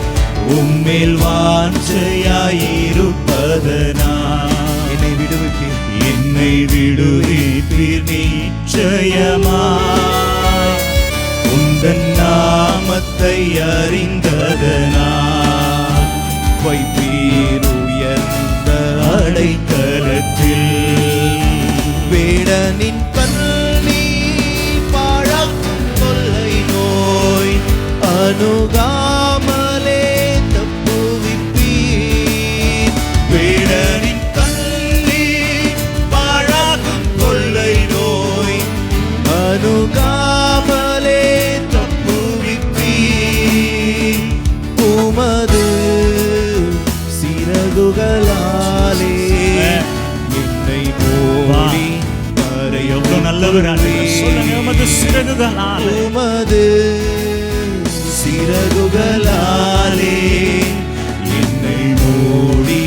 உம்மேல் வாஞ்சையாயிருப்பதனால் என்னை விடுவிப்பீர், என்னை விடுவிப்பீர் நிச்சயமாய். உந்தன் நாமத்தை அறிந்ததனால் வைப்பீர் உயர்ந்த அடைக்கலத்தில். வேடனின் கண்ணீர் பாழாக்கும் கொள்ளை நோய் அணுகாமலே தப்புவிப்பீர். வேடனின் கண்ணீர் பாழாக்கும் கொள்ளை நோய் அணுகாமலே தப்புவிப்பீர். உமது சிறகுகளாலே என்னை மூடி எவ்வளவு நல்லவர் சொல்லுங்க. உமது சிறகுகளாலே, உமது சிறகுகளாலே என்னை மூடி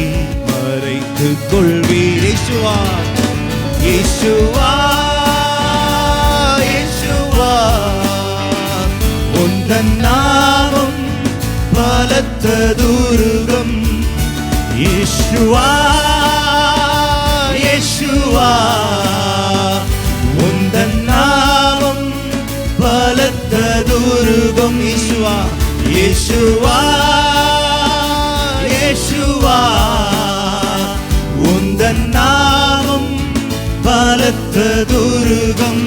மறைத்துக் கொள்வீர். இயேசுவா, இயேசுவா, இயேசுவா, உந்தன் நாமம் பலத்த துருகம். இயேசுவா, இயேசுவா, உந்தன் நாமம் பலத்த துருகம். இயேசுவா, இயேசுவா, இயேசுவா, உந்தன் நாமம் பலத்த துருகம்.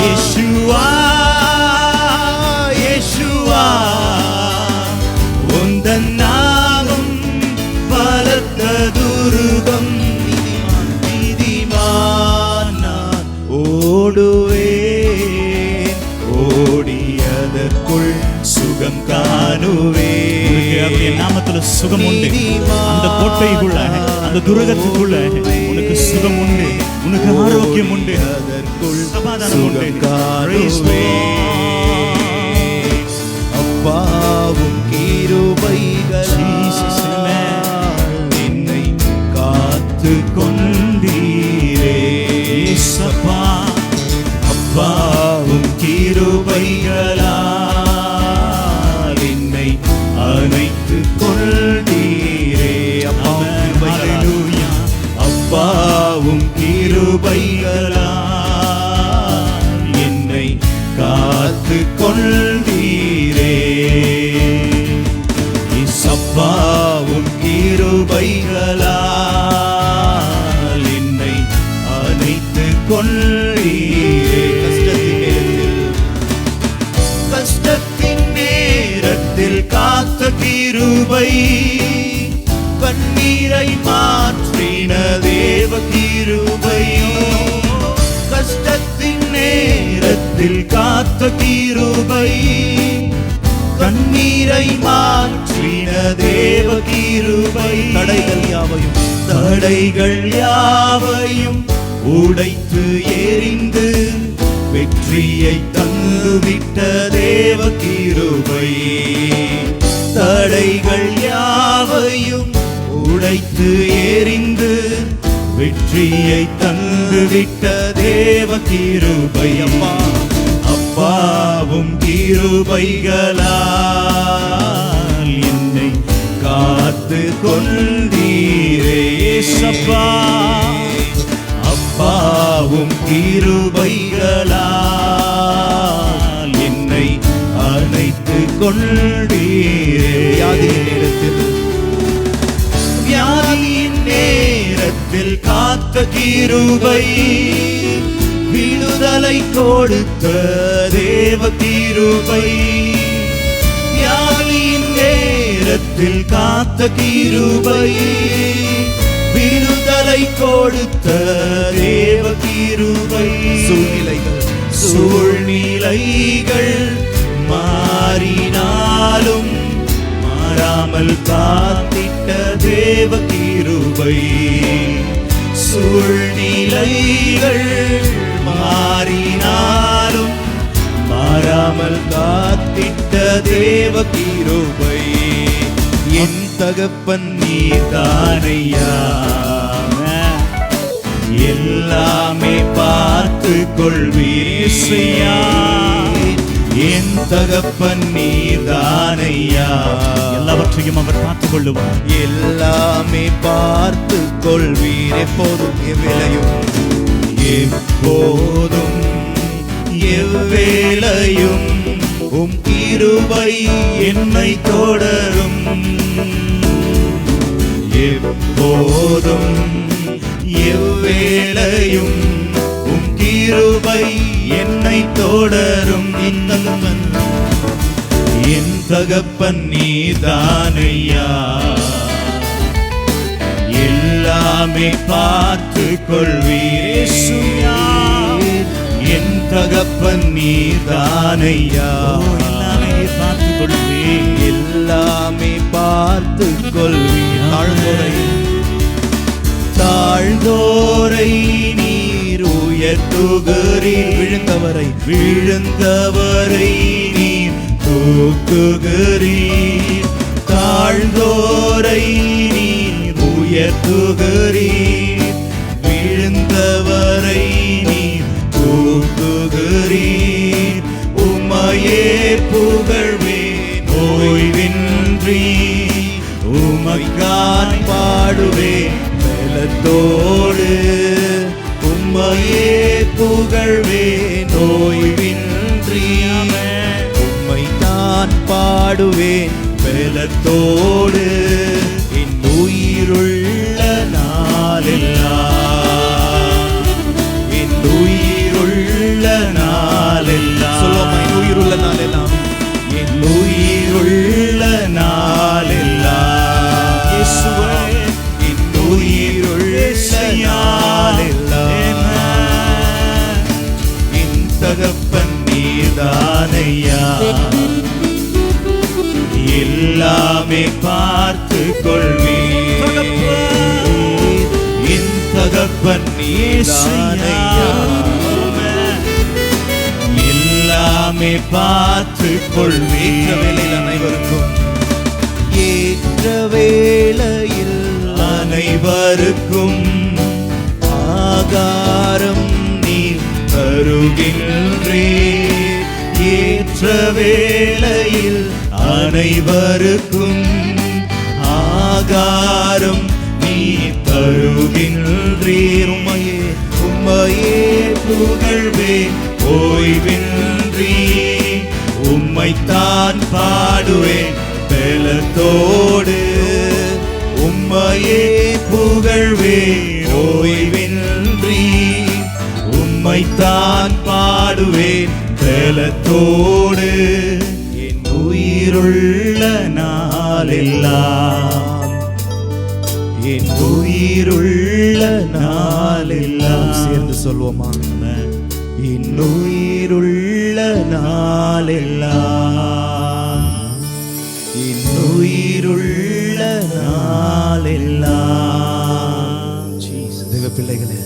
இயேசுவா, இயேசுவா, உந்தன் நாமம் பலத்த துருகம். நீதிமான் நான் ஓடுவேன், ஓடியதற்குள் சுகம் காணுவேன். நாமத்துல சுகம் உண்டு. அந்த கோட்டைக்குள்ள, அந்த துருகத்துக்குள்ள உனக்கு சுகம் உண்டு, உனக்கு ஆரோக்கியம் உண்டு, சமாதானம் உண்டு. அப்பாவும் கிருபைகளால் என்னை காத்து கொண்டீரே. அப்பாவும் கிருபைகளால் என்னை அணைத்து கொண்டீரே. அப்பாவும் கிருபைகளால் என்னை காத்து கிருபை, கண்ணீரை மாற்றின தேவ கிருபை, கஷ்டத்தின் நேரத்தில் காத்த கிருபை, கண்ணீரை மாற்றின தேவ கிருபை, தடைகள் யாவையும் உடைத்து எறிந்து வெற்றியை தந்துவிட்ட தேவ கிருபை, தடைகள் யாவையும் உடைத்து எறிந்து வெற்றியை தந்துவிட்ட தேவ கிருபை, அம்மா அப்பாவும் கிருபைகளால் என்னை காத்து கொண்டீரே சப்பா, அப்பாவும் கிருபைகளால் என்னை அணைத்து கொண்டீரே, வியாதியின் நேரத்தில் காத்த கிருபை, விடுதலை கொடுத்த தேவ கிருபை, வியாதியின் நேரத்தில் காத்த கிருபை, விடுதலை கொடுத்த தேவ கிருபை, சூழ்நிலைகள் மாறினாலும் மாறாமல் காத்திட்ட தேவ கிருபை, சூழ்நிலைகள் மாறினாலும் மாறாமல் காத்திட்ட தேவ கிருபை, என் தகப்பன் நீதானையா, எல்லாமே பார்த்து கொள்வீரையா, என் தகப்பன் நீதானையா, எல்லாவற்றையும் அவர் பார்த்துக் கொள்ளுவார், எல்லாமே பார்த்து கொள்வீர், எப்போதும் எவ்வேளையும், எப்போதும் எவ்வேளையும் உம் கிருபை என்னை தொடரும், எப்போதும் எவ்வேளையும் உம் கிருபை என்னை தொடரும், என் தகப்பன் நீதானையா, எல்லாமே பார்த்து கொள்வீரேசுயா, என் தகப்பன் நீதானையா, எல்லாமே பார்த்து கொள்வீர், எல்லாமே பார்த்து கொள்வீர், தாழ்ந்தோரை நீர் உயர்த்துகிறீர், விழுந்தவரை நீர் தூக்குகிறீர், தாழ்ந்தோரை நீர் உயர்த்துகிறீர், விழுந்தவரை நீர் தூக்குகிறீர், உம்மையே புகழ்வேன் ஓய்வின்றி, உமக்கான் பாடுவேன் பலத்தோடு, உம்மையே புகழ்வேன் ஓய்வின்றி, உம்மை நான் பாடுவேன் பலத்தோடு, என் உயிருள்ள நாளெல்லாம், என் உயிருள்ள நாளெல்லாம், சொல்லுவோமா, என் உயிருள்ள நாளெல்லாம், என் உயிருள்ள நாளெல்லாம், இயேசுவே என் உயிருள்ள நாளெல்லாம், என் தகப்பன் நீதானையா, எல்லாமே பார்த்து கொள்வீர், என் தகப்பன் நீதானையா, எல்லாமே பார்த்து கொள்வீர், வேளையில் அனைவருக்கும், ஏற்ற வேளையில் அனைவருக்கும் ஆகாரம் நீ தருகின்றீர், ஏற்ற வேளையில் அனைவருக்கும் ஆகாரம் நீ தருகின்றீர், உம்மையே புகழ்வேன் ஓய்வின்றி, உம்மைத்தான் பாடுவேன் பலத்தோடு, உம்மையே புகழ்வேன் ஓய்வின்றி, உம்மைத்தான் பாடுவேன் பலத்தோடு, என் உயிருள்ள நாளெல்லாம், நாளெல்லாம், என் உயிருள்ள நாளெல்லாம். சேர்ந்து சொல்வோமா? என் உயிருள்ள நாளெல்லாம், என் உயிருள்ள நாளெல்லாம். தேவ பிள்ளைகளே,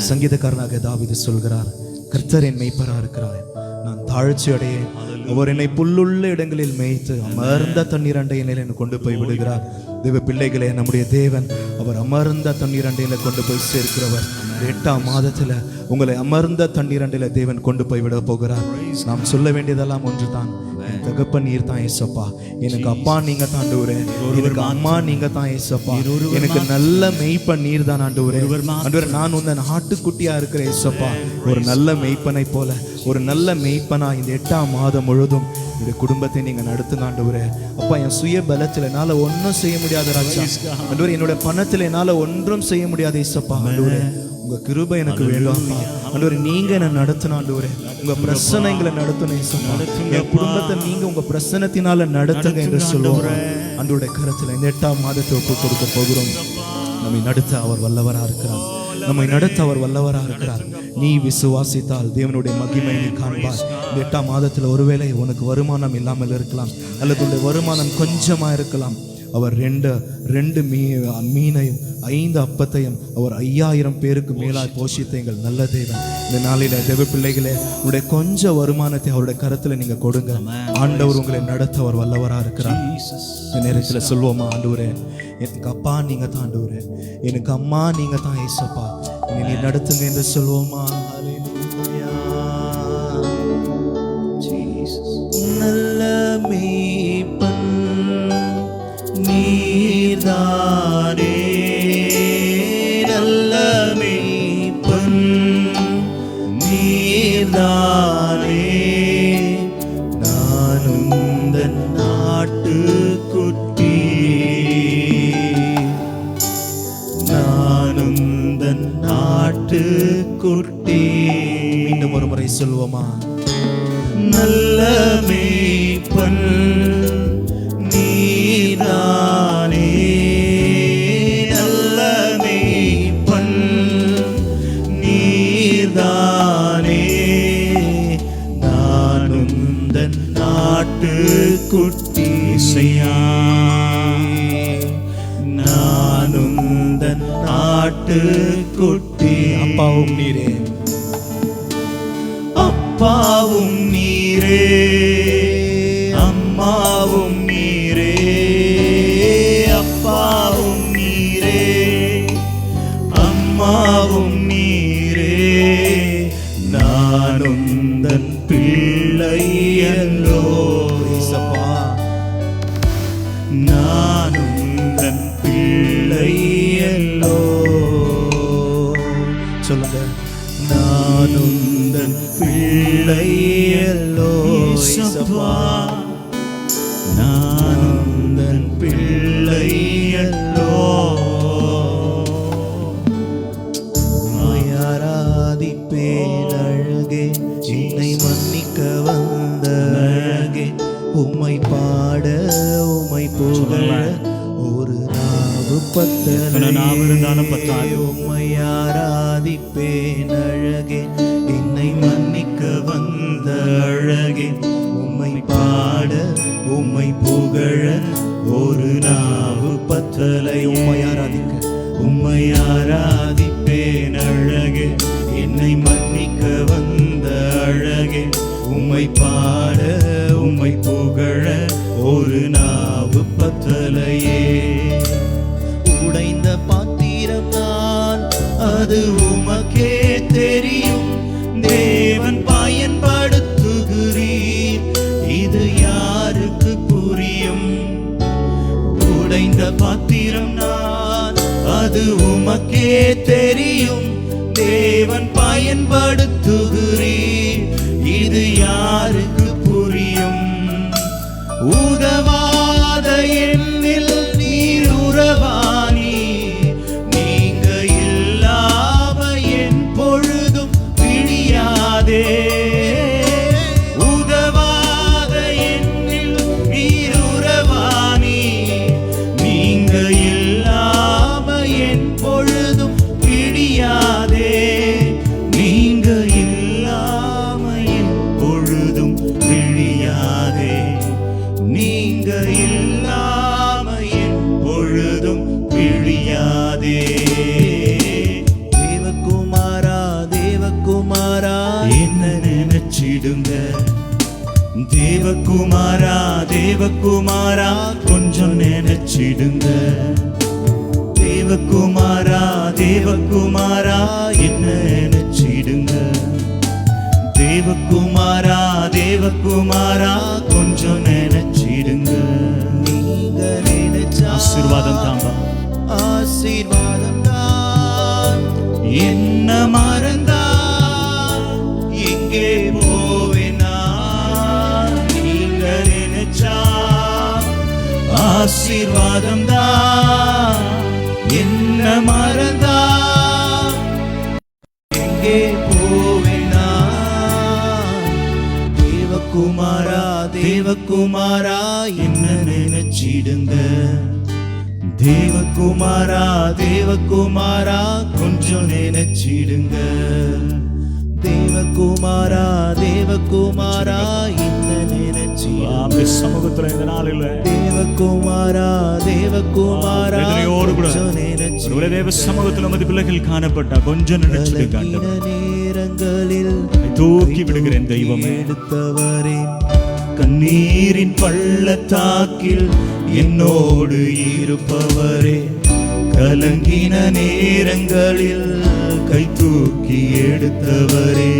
சங்கீதக்காரனாக தாவீது சொல்கிறார், கர்த்தர் என் மேய்ப்பரா இருக்கிறார், நான் தாழ்ச்சி அடையேன். அவர் என்னை புல்லுள்ள இடங்களில் மேய்த்து அமர்ந்த தண்ணீர் அண்டையினில் என்னை கொண்டு போய் விடுகிறார். தேவ பிள்ளைகளே, நம்முடைய தேவன் அவர் அமர்ந்த தண்ணீர் அண்டையில கொண்டு போய் சேர்க்கிறவர். 8ஆம் மாதத்துல உங்களை அமர்ந்த தண்ணீர் அண்டையில தேவன் கொண்டு போய் விட போகிறார். நாம் சொல்ல வேண்டியதெல்லாம் ஒன்றுதான், என் தகப்பன் நீர் தான் ஏசப்பா, எனக்கு அப்பா நீங்க தான் ஆண்டவரே, எனக்கு அம்மா நீங்க தான் ஏசப்பா, எனக்கு நல்ல மெய்ப்பன் நீர் தான் ஆண்டவரே. ஆண்டவரே, நான் உந்தன் ஆட்டுக்குட்டியா இருக்கிற ஏசப்பா, ஒரு நல்ல மெய்ப்பனை போல, ஒரு நல்ல மெய்ப்பனா இந்த 8ஆம் மாதம் முழுதும் என்னுடைய குடும்பத்தை நீங்க நடத்துங்க ஆண்டவரே. அப்பா, என் சுய பலத்தில் என்னால ஒன்றும் செய்ய முடியாத ராஜா ஆண்டவரே, என்னோட பணத்தில் என்னால ஒன்றும் செய்ய முடியாத ஏசப்பா ஆண்டவரே, உங்க கிருபை எனக்கு வேணும் ஆண்டவரே. நீங்க என்ன நடத்தணும் ஆண்டவரே, உங்க பிரசனைகளை நடத்தணும் ஏசப்பா. என் குடும்பத்தை நீங்க உங்க பிரசனத்தினால நடத்துங்க என்று சொல்லுவோம். ஆண்டவருடைய கரத்தில் இந்த 8ஆம் மாதத்தை ஒப்பு கொடுக்க போகிறோம். நம்மை நடத்த அவர் வல்லவரா இருக்கிறார், நம்மை நடத்த அவர் வல்லவரா இருக்கிறார். நீ விசுவாசித்தால் தேவனுடைய மகிமை நீ காண்பாய். இந்த 8ஆம் மாதத்தில் ஒருவேளை உனக்கு வருமானம் இல்லாமல் இருக்கலாம், அல்லது உன்னுடைய வருமானம் கொஞ்சமா இருக்கலாம். அவர் ரெண்டு மீனையும் 5 அப்பத்தையும் அவர் 5000 பேருக்கு மேலாய் போஷித்த எங்கள் நல்ல தேவன். இந்த நாளில தேவ பிள்ளைகளே, உங்களுடைய கொஞ்ச வருமானத்தை அவருடைய கரத்துல நீங்க கொடுங்க. ஆண்டவர் உங்களை நடத்த அவர் வல்லவரா இருக்கிறார். இந்த நேரத்தில் சொல்வோமா, ஆண்டவரே எனக்கு அப்பா நீங்க தான் ஆண்டவரே, எனக்கு அம்மா நீங்க தான் ஏசப்பா, என்னை நீ நடத்துங்க என்று சொல்வோமா? நல்ல மேய்ப்பன் நீர்தானே, நல்ல மேய்ப்பன் நீர்தானே, நானும் உந்தன் ஆட்டுக்குட்டி, நானும் உந்தன் ஆட்டுக்குட்டி. மீண்டும் ஒரு முறை சொல்வோமா? நல்ல மேய்ப்பன் நீர்தானே, நல்ல மேய்ப்பன் நீர்தானே, நானும் உந்தன் ஆட்டுக்குட்டி, நானும் உந்தன் ஆட்டுக்குட்டி. அப்பாவும் நீரே, அப்பாவும் நீரே, அம்மாவும் நீரே, அப்பாவும் நீரே, அம்மாவும் நீரே, நானும் உந்தன் பிள்ளையல்லோ ஏசப்பா, நானும் உந்தன் பிள்ளையல்லோ. சொல்லுங்க. நானும் உந்தன் பிள்ளையல்லோ ஏசப்பா, நானும் உந்தன் பிள்ளையல்லோ. ஆராதிப்பேன் அழகே, என்னை மன்னிக்க வந்த அழகே, உம்மை பாட உம்மை புகழ ஒரு நாவு பத்தலை, உம்மை ஆராதிப்பேன் அழகே, என்னை மன்னிக்க வந்த அழகே, உம்மை பாட உம்மை புகழ ஒரு நாவு பத்தலை. உம்மை ஆராதிக்க, உம்மை ஆராதிப்பேன் அழகே, என்னை மன்னிக்க வந்த அழகே, உம்மை பாட உம்மை புகழ ஒரு நாவு பத்தலையே. உடைந்த பாத்திரம் நான், அது உமக்கே தெரியும், தேவன் பயன்படுத்துகிறீர், இது யாருக்கு புரியும்? உடைந்த பாத்திரம் நான், அது உமக்கே தெரியும், தேவன் பயன்படுத்துகிறீர், இது யாருக்கு புரியும்? உதவாத எண்ணில் நீர் உறவானி, நீங்க இல்லாம என் பொழுதும் விடியாதே. உதவாத எண்ணில் நீர் உறவானி, நீங்க இல்லாம என் பொழுதும் விழியாதே. தேவகுமாரா தேவகுமாரா என்ன நினைச்சிடுங்க. தேவகுமாரா தேவகுமாரா கொஞ்சம் நினைச்சிடுங்க. தேவகுமாரா தேவகுமாரா என்ன நினைச்சிடுங்க. தேவகுமாரா தேவகுமாரா கொஞ்சம் நினைச்சிடுங்க. நீங்க நினைச்ச ஆசீர்வாதம் தாம்பா, ஆசீர்வாதம் தான். என்ன மறந்தா எங்கே போவேனா. நீங்க நினைச்சா ஆசீர்வாதம் தான். என்ன மறந்தா எங்கே போவேனா. தேவகுமாரா தேவகுமாரா என்ன நினைச்சிடுங்க. தேவகுமாரா தேவகுமாரா கொஞ்சம் நினைச்சிடுங்க. தேவகுமாரா தேவகுமாரா என்ன நினைச்சிடுங்க. சமூகத்துல இந்த நாளில் தேவகுமாரா தேவகுமாரா வேதனையோடு கூட கொஞ்சம் நினைச்சிடுங்க. ஒருவேளை தேவ சமூகத்துல மது பிள்ளைகள் காணப்பட்டா கொஞ்சம் நினைச்சிடுங்க. நேரங்களில் தூக்கி விடுகிறேன் தெய்வமே. எடுத்தவரே கண்ணீரின் பள்ளத்தாக்கில் என்னோடு இருப்பவரே. கலங்கின நேரங்களில் கை தூக்கி எடுத்தவரே.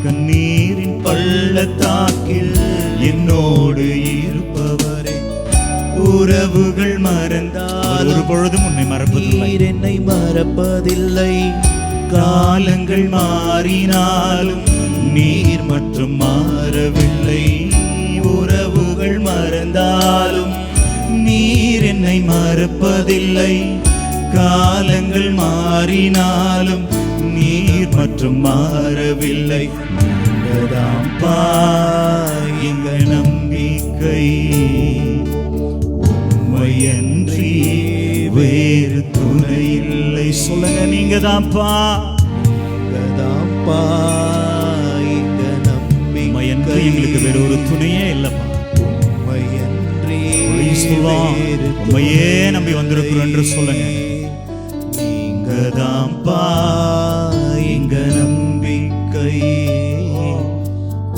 கண்ணீரின் பள்ளத்தாக்கில் என்னோடு இருப்பவரே. உறவுகள் மறந்தால் ஒரு பொழுதும் உன்னை மறப்பதில்லை. நீர் என்னை மறப்பதில்லை. காலங்கள் மாறினாலும் நீர் மற்றும் மாறவில்லை. உறவுகள் மறந்தாலும் நீர் என்னை மறப்பதில்லை. காலங்கள் மாறினாலும் நீர் மற்றும் மாறவில்லை. நீங்கதாம்பா எங்க நம்பிக்கை. உம்மையன்றி வேறு துணை இல்லை. சொல்லுங்க, நீங்க தான்ப்பா எங்க நம்பிக்கை. உம்மையன்றி எங்களுக்கு வேற ஒரு துணையே இல்லப்பா. உம்மையன்றி வேறு உம்மையே நம்பி வந்திருக்கிறோம் என்று சொல்லுங்க. நீங்க தான்ப்பா எங்க நம்பிக்கை.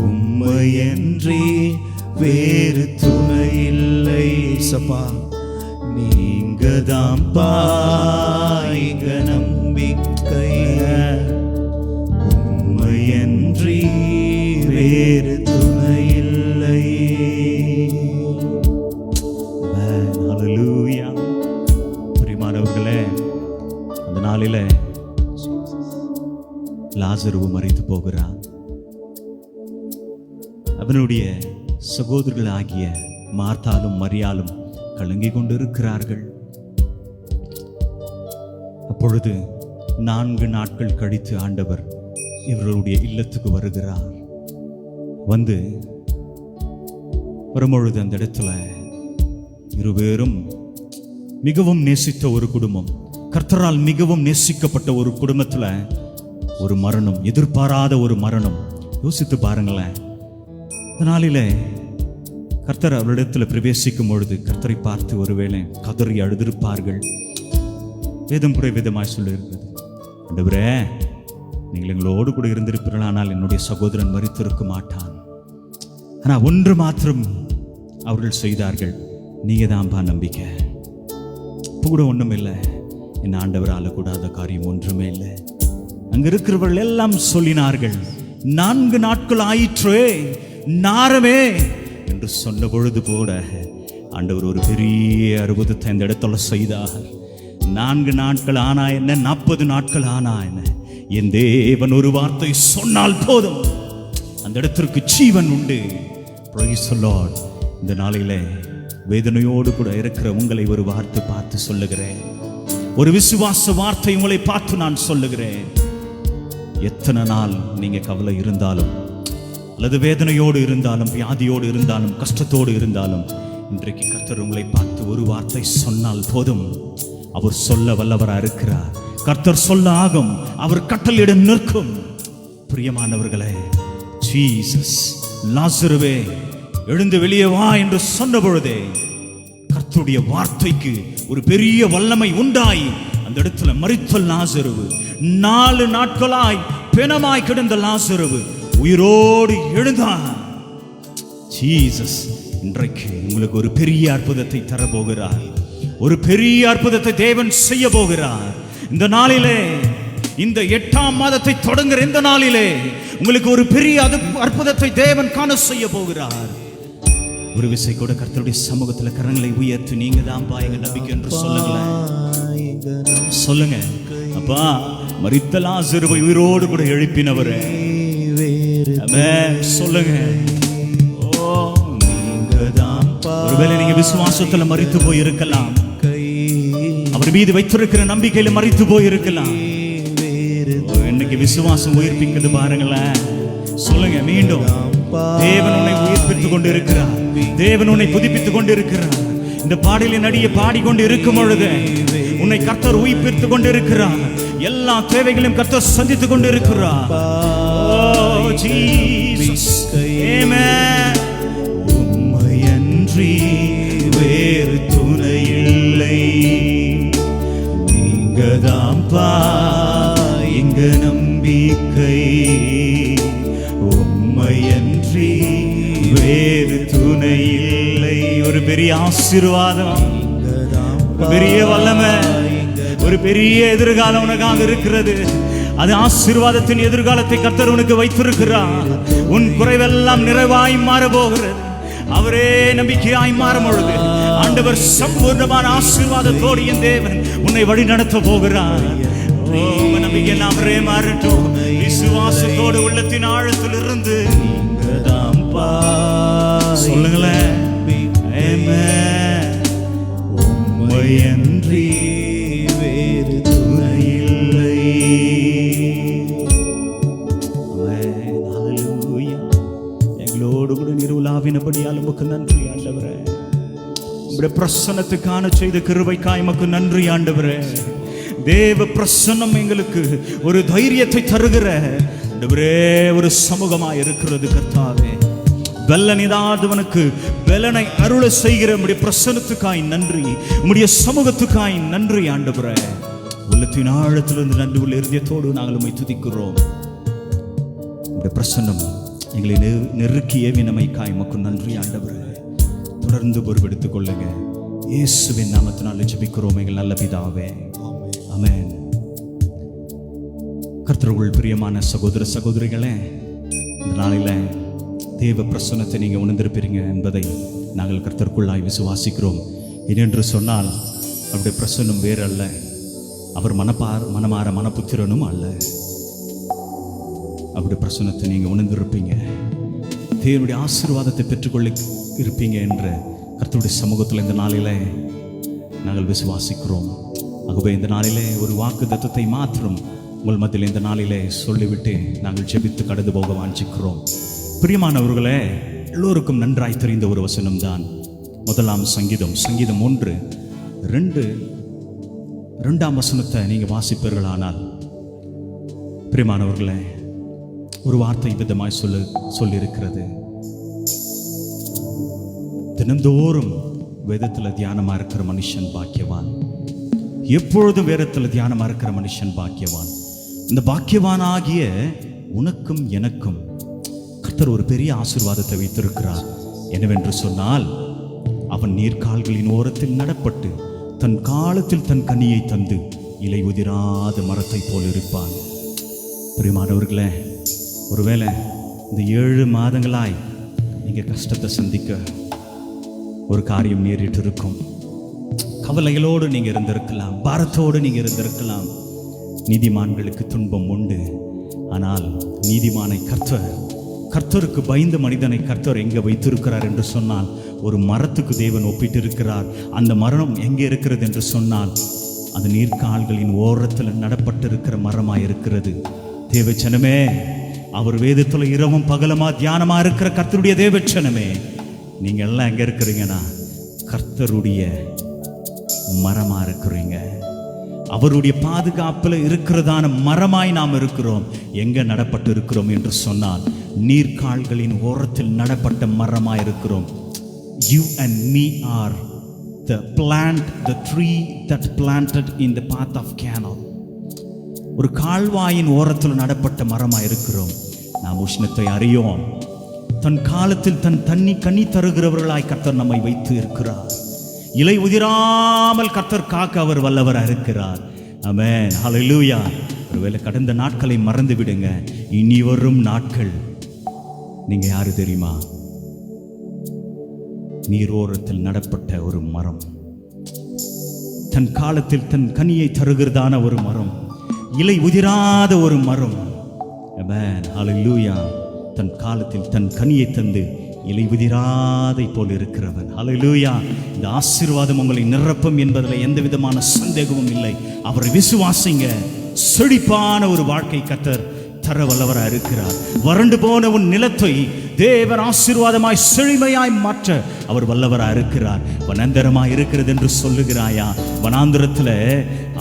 உம்மையன்றி வேறு துணை இல்லை. சப்பா நீங்க தான்ப்பா எங்க நம்பிக்கை. உம்மையன்றி வேறு துணை இல்லை. ஹல்லேலூயா. பிரியமானவர்களே, அந்த நாளில லாசரு மரித்து போகிறான். அவனுடைய சகோதரர்கள் ஆகிய மார்த்தாலும் மரியாளும் கலங்கி கொண்டிருக்கிறார்கள். அப்பொழுது 4 நாட்கள் கழித்து ஆண்டவர் இவர்களுடைய இல்லத்துக்கு வருகிறார். வரும்பொழுது அந்த இடத்துல இருவேரும் மிகவும் நேசித்த ஒரு குடும்பம், கர்த்தரால் மிகவும் நேசிக்கப்பட்ட ஒரு குடும்பத்துல ஒரு மரணம், எதிர்பாராத ஒரு மரணம். யோசித்து பாருங்களேன். நாளிலே கர்த்தர் அவரிடத்தில் பிரவேசிக்கும் பொழுது கர்த்தரை பார்த்து ஒருவேளை கதறி அழுதிருப்பார்கள். வேதம் கூட விதமாய் சொல்லியிருக்கிறது, ஆண்டவரே நீங்கள் எங்களோடு கூட இருந்திருப்பீர்கள், ஆனால் என்னுடைய சகோதரன் மரித்திருக்க மாட்டான். ஆனால் ஒன்று மாத்திரம் அவர்கள் செய்தார்கள், நீங்க தான்பா நம்பிக்கை. இப்போ கூட ஒன்றும் இல்லை, என் ஆண்டவரால் கூடாத காரியம் ஒன்றுமே இல்லை. அங்க இருக்கிறவர்கள் எல்லாம் சொல்லினார்கள், 4 நாட்கள் ஆயிற்றே நாரமே என்று சொன்ன பொழுது கூட ஆண்டவர் ஒரு பெரிய அற்புதத்தை இந்த இடத்துல செய்தார். 4 நாட்கள் ஆனா என்ன, 40 நாட்கள் ஆனா என்ன, என் தேவன் ஒரு வார்த்தை சொன்னால் போதும், அந்த இடத்திற்கு ஜீவன் உண்டு. Praise the Lord. இந்த நாளில வேதனையோடு கூட இருக்கிற உங்களை ஒரு வார்த்தை பார்த்து சொல்லுகிறேன், ஒரு விசுவாச வார்த்தை உங்களை பார்த்து நான் சொல்லுகிறேன். எத்தனை நாள் நீங்க கவலை இருந்தாலும், அல்லது வேதனையோடு இருந்தாலும், வியாதியோடு இருந்தாலும், கஷ்டத்தோடு இருந்தாலும், இன்றைக்கு கர்த்தர் உங்களை பார்த்து ஒரு வார்த்தை சொன்னால் போதும். அவர் சொல்ல வல்லவராக இருக்கிறார். கர்த்தர் சொல்ல ஆகும், அவர் கட்டளையிட நிற்கும். பிரியமானவர்களே, ஜீசஸ் லாசருவே எழுந்து வெளியே வா என்று சொன்ன பொழுதே கர்த்தருடைய வார்த்தைக்கு ஒரு பெரிய வல்லமை உண்டாய் அந்த இடத்துல மரித்த லாசரு, 4 நாட்களாய் பிணமாய் கிடந்த லாசரு உயிரோடு எழுந்தான். ஜீசஸ் இன்றைக்கு உங்களுக்கு ஒரு பெரிய அற்புதத்தை தரப்போகிறார். ஒரு பெரிய அற்புதத்தை தேவன் செய்ய போகிறார். இந்த நாளிலே, இந்த 8ஆம் மாதத்தை தொடங்குற இந்த நாளிலே உங்களுக்கு ஒரு பெரிய அற்புதத்தை தேவன் காண செய்ய போகிறார். ஒரு விசை கூட கர்த்தருடைய சமூகத்தில் கரங்களை உயர்த்தி நீங்க தான்ப்பா எங்க நம்பிக்கை என்று சொல்லுங்களேன். சொல்லுங்க, அப்பா மரித்த லாசருவை உயிரோடு கூட எழுப்பினவரே. சொல்லுங்க, ஒருவேளை நீங்க விசுவாசத்துல மரித்து போயிருக்கலாம், அவர் மீது வைத்திருக்கிற நம்பிக்கையில மரித்து போயிருக்கலாம். இன்னைக்கு விசுவாசம் உயிர்ப்பிக்கிறது பாருங்களேன். சொல்லுங்க, மீண்டும் தேவன் உன்னை உயிர்ப்பித்துக் கொண்டு இருக்கிறார். தேவன் உன்னை புதுப்பித்துக் கொண்டு இருக்கிறார். இந்த பாடலின் அடியை பாடிக்கொண்டு இருக்கும் பொழுது உன்னை கர்த்தர் உயிர்ப்பித்துக் கொண்டு இருக்கிறார். எல்லா தேவைகளையும் கர்த்தர் சந்தித்துக் கொண்டு இருக்கிறார். உம்மையன்றி வேறு துணை இல்லை, நீங்க தான்ப்பா எங்க நம்பிக்கை. உம்மையன்றி வேறு துணை இல்லை. ஒரு பெரிய ஆசீர்வாதம், பெரிய வல்லமை, ஒரு பெரிய எதிர்காலம் உனக்காக இருக்கிறது. அது ஆசீர்வாதத்தின் எதிர்காலத்தை கர்த்தர் உனக்கு வைத்திருக்கிறார். உன் குறைவெல்லாம் நிறைவாய் மாற போகிறது. அவரே நம்பிக்கையாய் மாறும் பொழுது ஆண்டவர் சம்பூர்ணமான ஆசீர்வாதத்தோடு என் தேவன் உன்னை வழி நடத்த போகிறார். நம்பிக்கை எல்லாம் மாறட்டும். விசுவாசத்தோடு உள்ளத்தின் ஆழத்தில் இருந்து சொல்லுங்களேன், உம்மையன்றி வேறு துணை இல்லை. எங்களோடு கூட நிறுவலாவினபடியால் உமக்கு நன்றி ஆண்டவரே. உங்களுடைய பிரசன்னத்துக்கான செய்த கிருபைக்காய் உமக்கு நன்றி ஆண்டவரே. தேவ பிரசன்னம் எங்களுக்கு ஒரு தைரியத்தை தருகிற ஒரு சமூகமாய் இருக்கிறது கர்த்தாவே. பலனிதாதவனுக்கு பலனை அருள செய்கிற உம்முடைய பிரசன்னத்துக்காய் நன்றி, உம்முடைய சமூகத்துக்காய் நன்றி ஆண்டவரே. உள்ளத்தின் ஆழத்திலிருந்து நன்றி உள்ள இருதயத்தோடு நாங்கள் உம்மை துதிக்கிறோம். உம்முடைய பிரசன்னம் எங்களை நெருக்கிய வினமைக்காய் உமக்கு நன்றி ஆண்டவரே. தொடர்ந்து பொறுப்பெடுத்துக் கொள்ளுங்க. இயேசுவின் நாமத்தினால ஜெபிக்கிறோம் எங்கள் நல்ல பிதாவே, ஆமென். கர்த்தருக்குள் பிரியமான சகோதர சகோதரிகளே, இந்த நாளில தேவ பிரசன்னத்தை நீங்க உணர்ந்திருப்பீங்க என்பதை நாங்கள் கர்த்தருக்குள்ளாய் விசுவாசிக்கிறோம். ஏனென்று சொன்னால் அவருடைய பிரசன்னம் வேறு அல்ல, அவர் மனமாற மனப்புத்திரனும் அல்ல. அவருடைய பிரசன்னத்தை நீங்க உணர்ந்திருப்பீங்க, தேவனுடைய ஆசீர்வாதத்தை பெற்றுக்கொள்ள இருப்பீங்க என்ற கர்த்தருடைய சமூகத்தில் இந்த நாளில நாங்கள் விசுவாசிக்கிறோம். ஆகவே இந்த நாளிலே ஒரு வாக்கு தத்தத்தை மாத்திரம் உங்கள் மத்தியில் இந்த நாளிலே சொல்லிவிட்டு நாங்கள் ஜெபித்து கடந்து போக வாஞ்சிக்கிறோம். பிரியமானவர்களே, எல்லோருக்கும் நன்றாய் தெரிந்த ஒரு வசனம் தான் முதலாம் சங்கீதம் 1:2 வசனத்தை நீங்க வாசிப்பீர்களானால், பிரியமானவர்களே, ஒரு வார்த்தை விதமாய் சொல்லியிருக்கிறது. தினந்தோறும் வேதத்தில் தியானமா இருக்கிற மனுஷன் பாக்கியவான். எப்பொழுதும் வேதத்தில் தியானமா இருக்கிற மனுஷன் பாக்கியவான். இந்த பாக்கியவானாகிய உனக்கும் எனக்கும் கர்த்தர் ஒரு பெரிய ஆசீர்வாதத்தை வைத்திருக்கிறார். என்னவென்று சொன்னால், அவன் நீர்க்கால்களின் ஓரத்தில் நடப்பட்டு தன் காலத்தில் தன் கனியை தந்து இலை உதிராத மரத்தை போல் இருப்பான். பிரியமானவர்களே, ஒருவேளை இந்த 7 மாதங்களாய் நீங்க கஷ்டத்தை சந்திக்க ஒரு காரியம் நேரிட்டு இருக்கும். கவலைகளோடு நீங்க இருந்திருக்கலாம், பாரத்தோடு நீங்க இருந்திருக்கலாம். நீதிமான்களுக்கு துன்பம் உண்டு, ஆனால் நீதிமானை கர்த்தருக்கு பயந்த மனிதனை கர்த்தர் எங்கே வைத்திருக்கிறார் என்று சொன்னால், ஒரு மரத்துக்கு தேவன் ஒப்பிட்டு இருக்கிறார். அந்த மரம் எங்கே இருக்கிறது என்று சொன்னால், அந்த நீர்க்கால்களின் ஓரத்தில் நடப்பட்டிருக்கிற மரமாய் இருக்கிறது. தேவச்சனமே, அவர் வேதத்தில் இரவும் பகலமா தியானமா இருக்கிற கர்த்தருடைய தேவச்சனமே, நீங்க எல்லாம் எங்க இருக்கிறீங்கன்னா கர்த்தருடைய மரமா இருக்கிறீங்க. அவருடைய பாதுகாப்புல இருக்கிறதான மரமாய் நாம் இருக்கிறோம். எங்க நடப்பட்டு இருக்கிறோம் என்று சொன்னால், நீர்க்கால்களின் ஓரத்தில் நடப்பட்ட மரமாய் இருக்கிறோம். You and me are the tree that planted in the path of canal. ஒரு கால்வாயின் ஓரத்தில் நடப்பட்ட மரமாய் இருக்கிறோம். நாம் உஷ்ணத்தை அறியோம். தன் காலத்தில் தன் கனி தருகிறவர்களாய் கர்த்தர் நம்மை வைத்து இருக்கிறார். இலை உதிராமல் கர்த்தர் காக்க அவர் வல்லவராக இருக்கிறார். ஆமென், ஹல்லேலூயா. ஒருவேளை கடந்த நாட்களை மறந்து விடுங்க. இனி வரும் நாட்கள் நீங்க யாரு தெரியுமா? நீரோரத்தில் நடப்பட்ட ஒரு மரம், தன் காலத்தில் தன் கனியை தருகிறதான ஒரு மரம், இலை உதிராத ஒரு மரம். ஆமென், ஹல்லேலூயா. தன் காலத்தில் தன் கனியை தந்து இலை உதிராதை போல் இருக்கிறவன். ஹல்லேலூயா. இந்த ஆசீர்வாதம் உங்களை நிரப்பும் என்பதில் எந்த விதமான சந்தேகமும் இல்லை. அவரை விசுவாசிங்க. செழிப்பான ஒரு வாழ்க்கை கர்த்தர் தர வல்லவராக இருக்கிறார். வறண்டு போன உன் நிலத்தை தேவன் ஆசீர்வாதமாய் செழுமையாய் மாற்ற அவர் வல்லவராக இருக்கிறார். வனாந்தரமாய் இருக்கிறது என்று சொல்லுகிறாயா? வனாந்திரத்தில்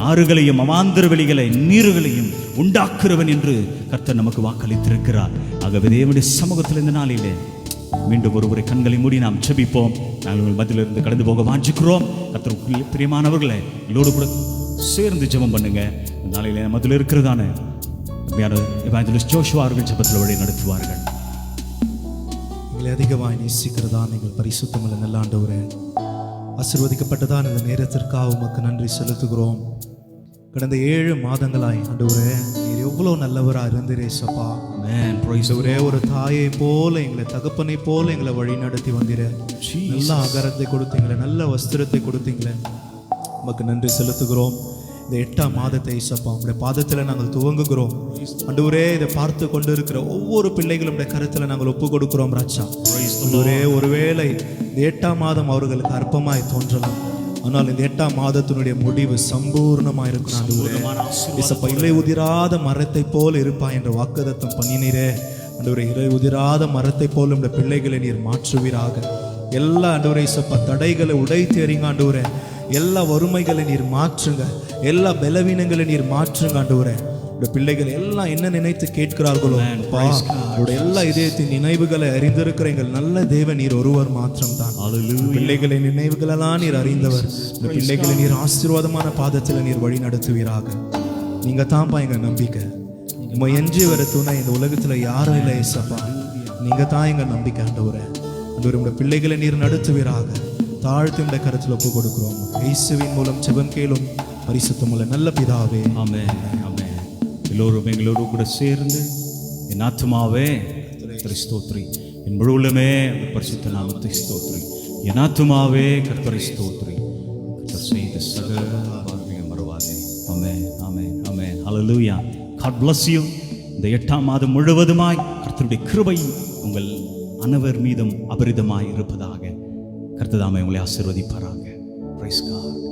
ஆறுகளையும் அவாந்திர வெளிகளை நீர்களையும் உண்டாக்குறவன் என்று கர்த்தர் நமக்கு வாக்களித்திருக்கிறார். ஆகவே தேவனுடைய சமூகத்தில் இந்த நாளிலே மீண்டும் ஒருவரை கண்களை மூடி நாம் ஜெபிப்போம். நாங்கள் உங்கள் மத்தியிலிருந்து கடந்து போக வாஞ்சிக்கிறோம். கர்த்தருக்கு பிரியமானவர்களே, இதோடு கூட சேர்ந்து ஜெபம் பண்ணுங்க. இந்த நாளிலே மத்தியில் இருக்கிறதான எவாஞ்சலிஸ்ட் ஜோஷுவா அவர்கள் ஜெபத்தில் வழி நடத்துவார்கள். எங்களை அதிகமாய் நேசிக்கிறதா நீங்கள் பரிசுத்தமுள்ள நல்ல ஆண்டவரே, ஆசீர்வதிக்கப்பட்டதான் இந்த நேரத்திற்காக உமக்கு நன்றி செலுத்துகிறோம். கடந்த 7 மாதங்களாய் ஆண்டவரே நீர் எவ்வளவு நல்லவராக இருந்தீரேசப்பா. ஒரே ஒரு தாயை போல எங்களை, தகப்பனை போல எங்களை வழி நடத்தி வந்தீர. நல்ல ஆகாரத்தை கொடுத்தீங்களே, நல்ல வஸ்திரத்தை கொடுத்தீங்களே, உமக்கு நன்றி செலுத்துகிறோம். இந்த 8ஆம் மாதத்தை இயேசப்பா உங்களுடைய பாதத்தில் நாங்கள் துவங்குகிறோம். ஆண்டவரே, இதை பார்த்து கொண்டு இருக்கிற ஒவ்வொரு பிள்ளைகளுடைய கருத்தில் நாங்கள் ஒப்பு கொடுக்கிறோம் ராஜா. ஆண்டவரே, ஒருவேளை இந்த 8ஆம் மாதம் அவர்களுக்கு அற்பமாய் தோன்றலாம், ஆனால் இந்த 8ஆம் மாதத்தினுடைய முடிவு சம்பூர்ணமாக இருக்கும். ஆண்டவரே, இயேசப்பா இலை உதிராத மரத்தை போல் இருப்பாய் என்ற வாக்குத்தத்தம் பண்ணினீரே. ஆண்டவரே, இலை உதிராத மரத்தை போல் நம்முடைய பிள்ளைகளை நீர் மாற்றுவீராக. எல்லா ஆண்டவரே இயேசப்பா தடைகளை உடைத்து எறிங்க ஆண்டவரே. எல்லா வறுமைகளை நீர் மாற்றுங்க, எல்லா பலவீனங்களை நீர் மாற்றுங்க ஆண்டவரே. இந்த பிள்ளைகள் எல்லாம் என்ன நினைத்து கேட்கிறார்களோ அப்பா, அவருடைய எல்லா இதயத்தின் நினைவுகளை அறிந்திருக்கிற எங்கள் நல்ல தேவன் நீர் ஒருவர் மாத்திரம்தான். பிள்ளைகளின் நினைவுகளெல்லாம் நீர் அறிந்தவர். இந்த பிள்ளைகளை நீர் ஆசீர்வாதமான பாதத்தில் நீர் வழி நடத்துவீராக. நீங்க தான்ப்பா எங்க நம்பிக்கை. உங்க எஞ்சி வர துணை இந்த உலகத்துல யாரும் இல்லை ஏசப்பா. நீங்க தான் எங்க நம்பிக்கை ஆண்டவரே. உங்க பிள்ளைகளை நீர் நடத்துவீராக. தாழ்த்தி உடைய கருத்தில் ஒப்பு கொடுக்கிறோம். இயேசுவின் மூலம் ஜெபம் கேளும் பரிசுத்தமுள்ள நல்ல பிதாவே, ஆமென், ஆமென். எல்லோரும் எங்களோடு கூட சேர்ந்து என் ஆத்துமாவே கர்த்தரை ஸ்தோத்திரி, என் முழு உள்ளமே பரிசுத்த நாமத்தை ஸ்தோத்திரி, என் ஆத்துமாவே கர்த்தரை ஸ்தோத்திரி, கர்த்தர் செய்த சகல பாவங்களையும் மறவாதே. ஆமென், ஆமென், ஆமென். ஹல்லேலூயா. God bless you. இந்த 8ஆம் மாதம் முழுவதுமாய் கர்த்தருடைய கிருபை உங்கள் அனைவர் மீதும் அபரிதமாய் இருப்பதாக. கர்த்தர் தாமே உங்களை ஆசீர்வதிப்பாராக. Praise God.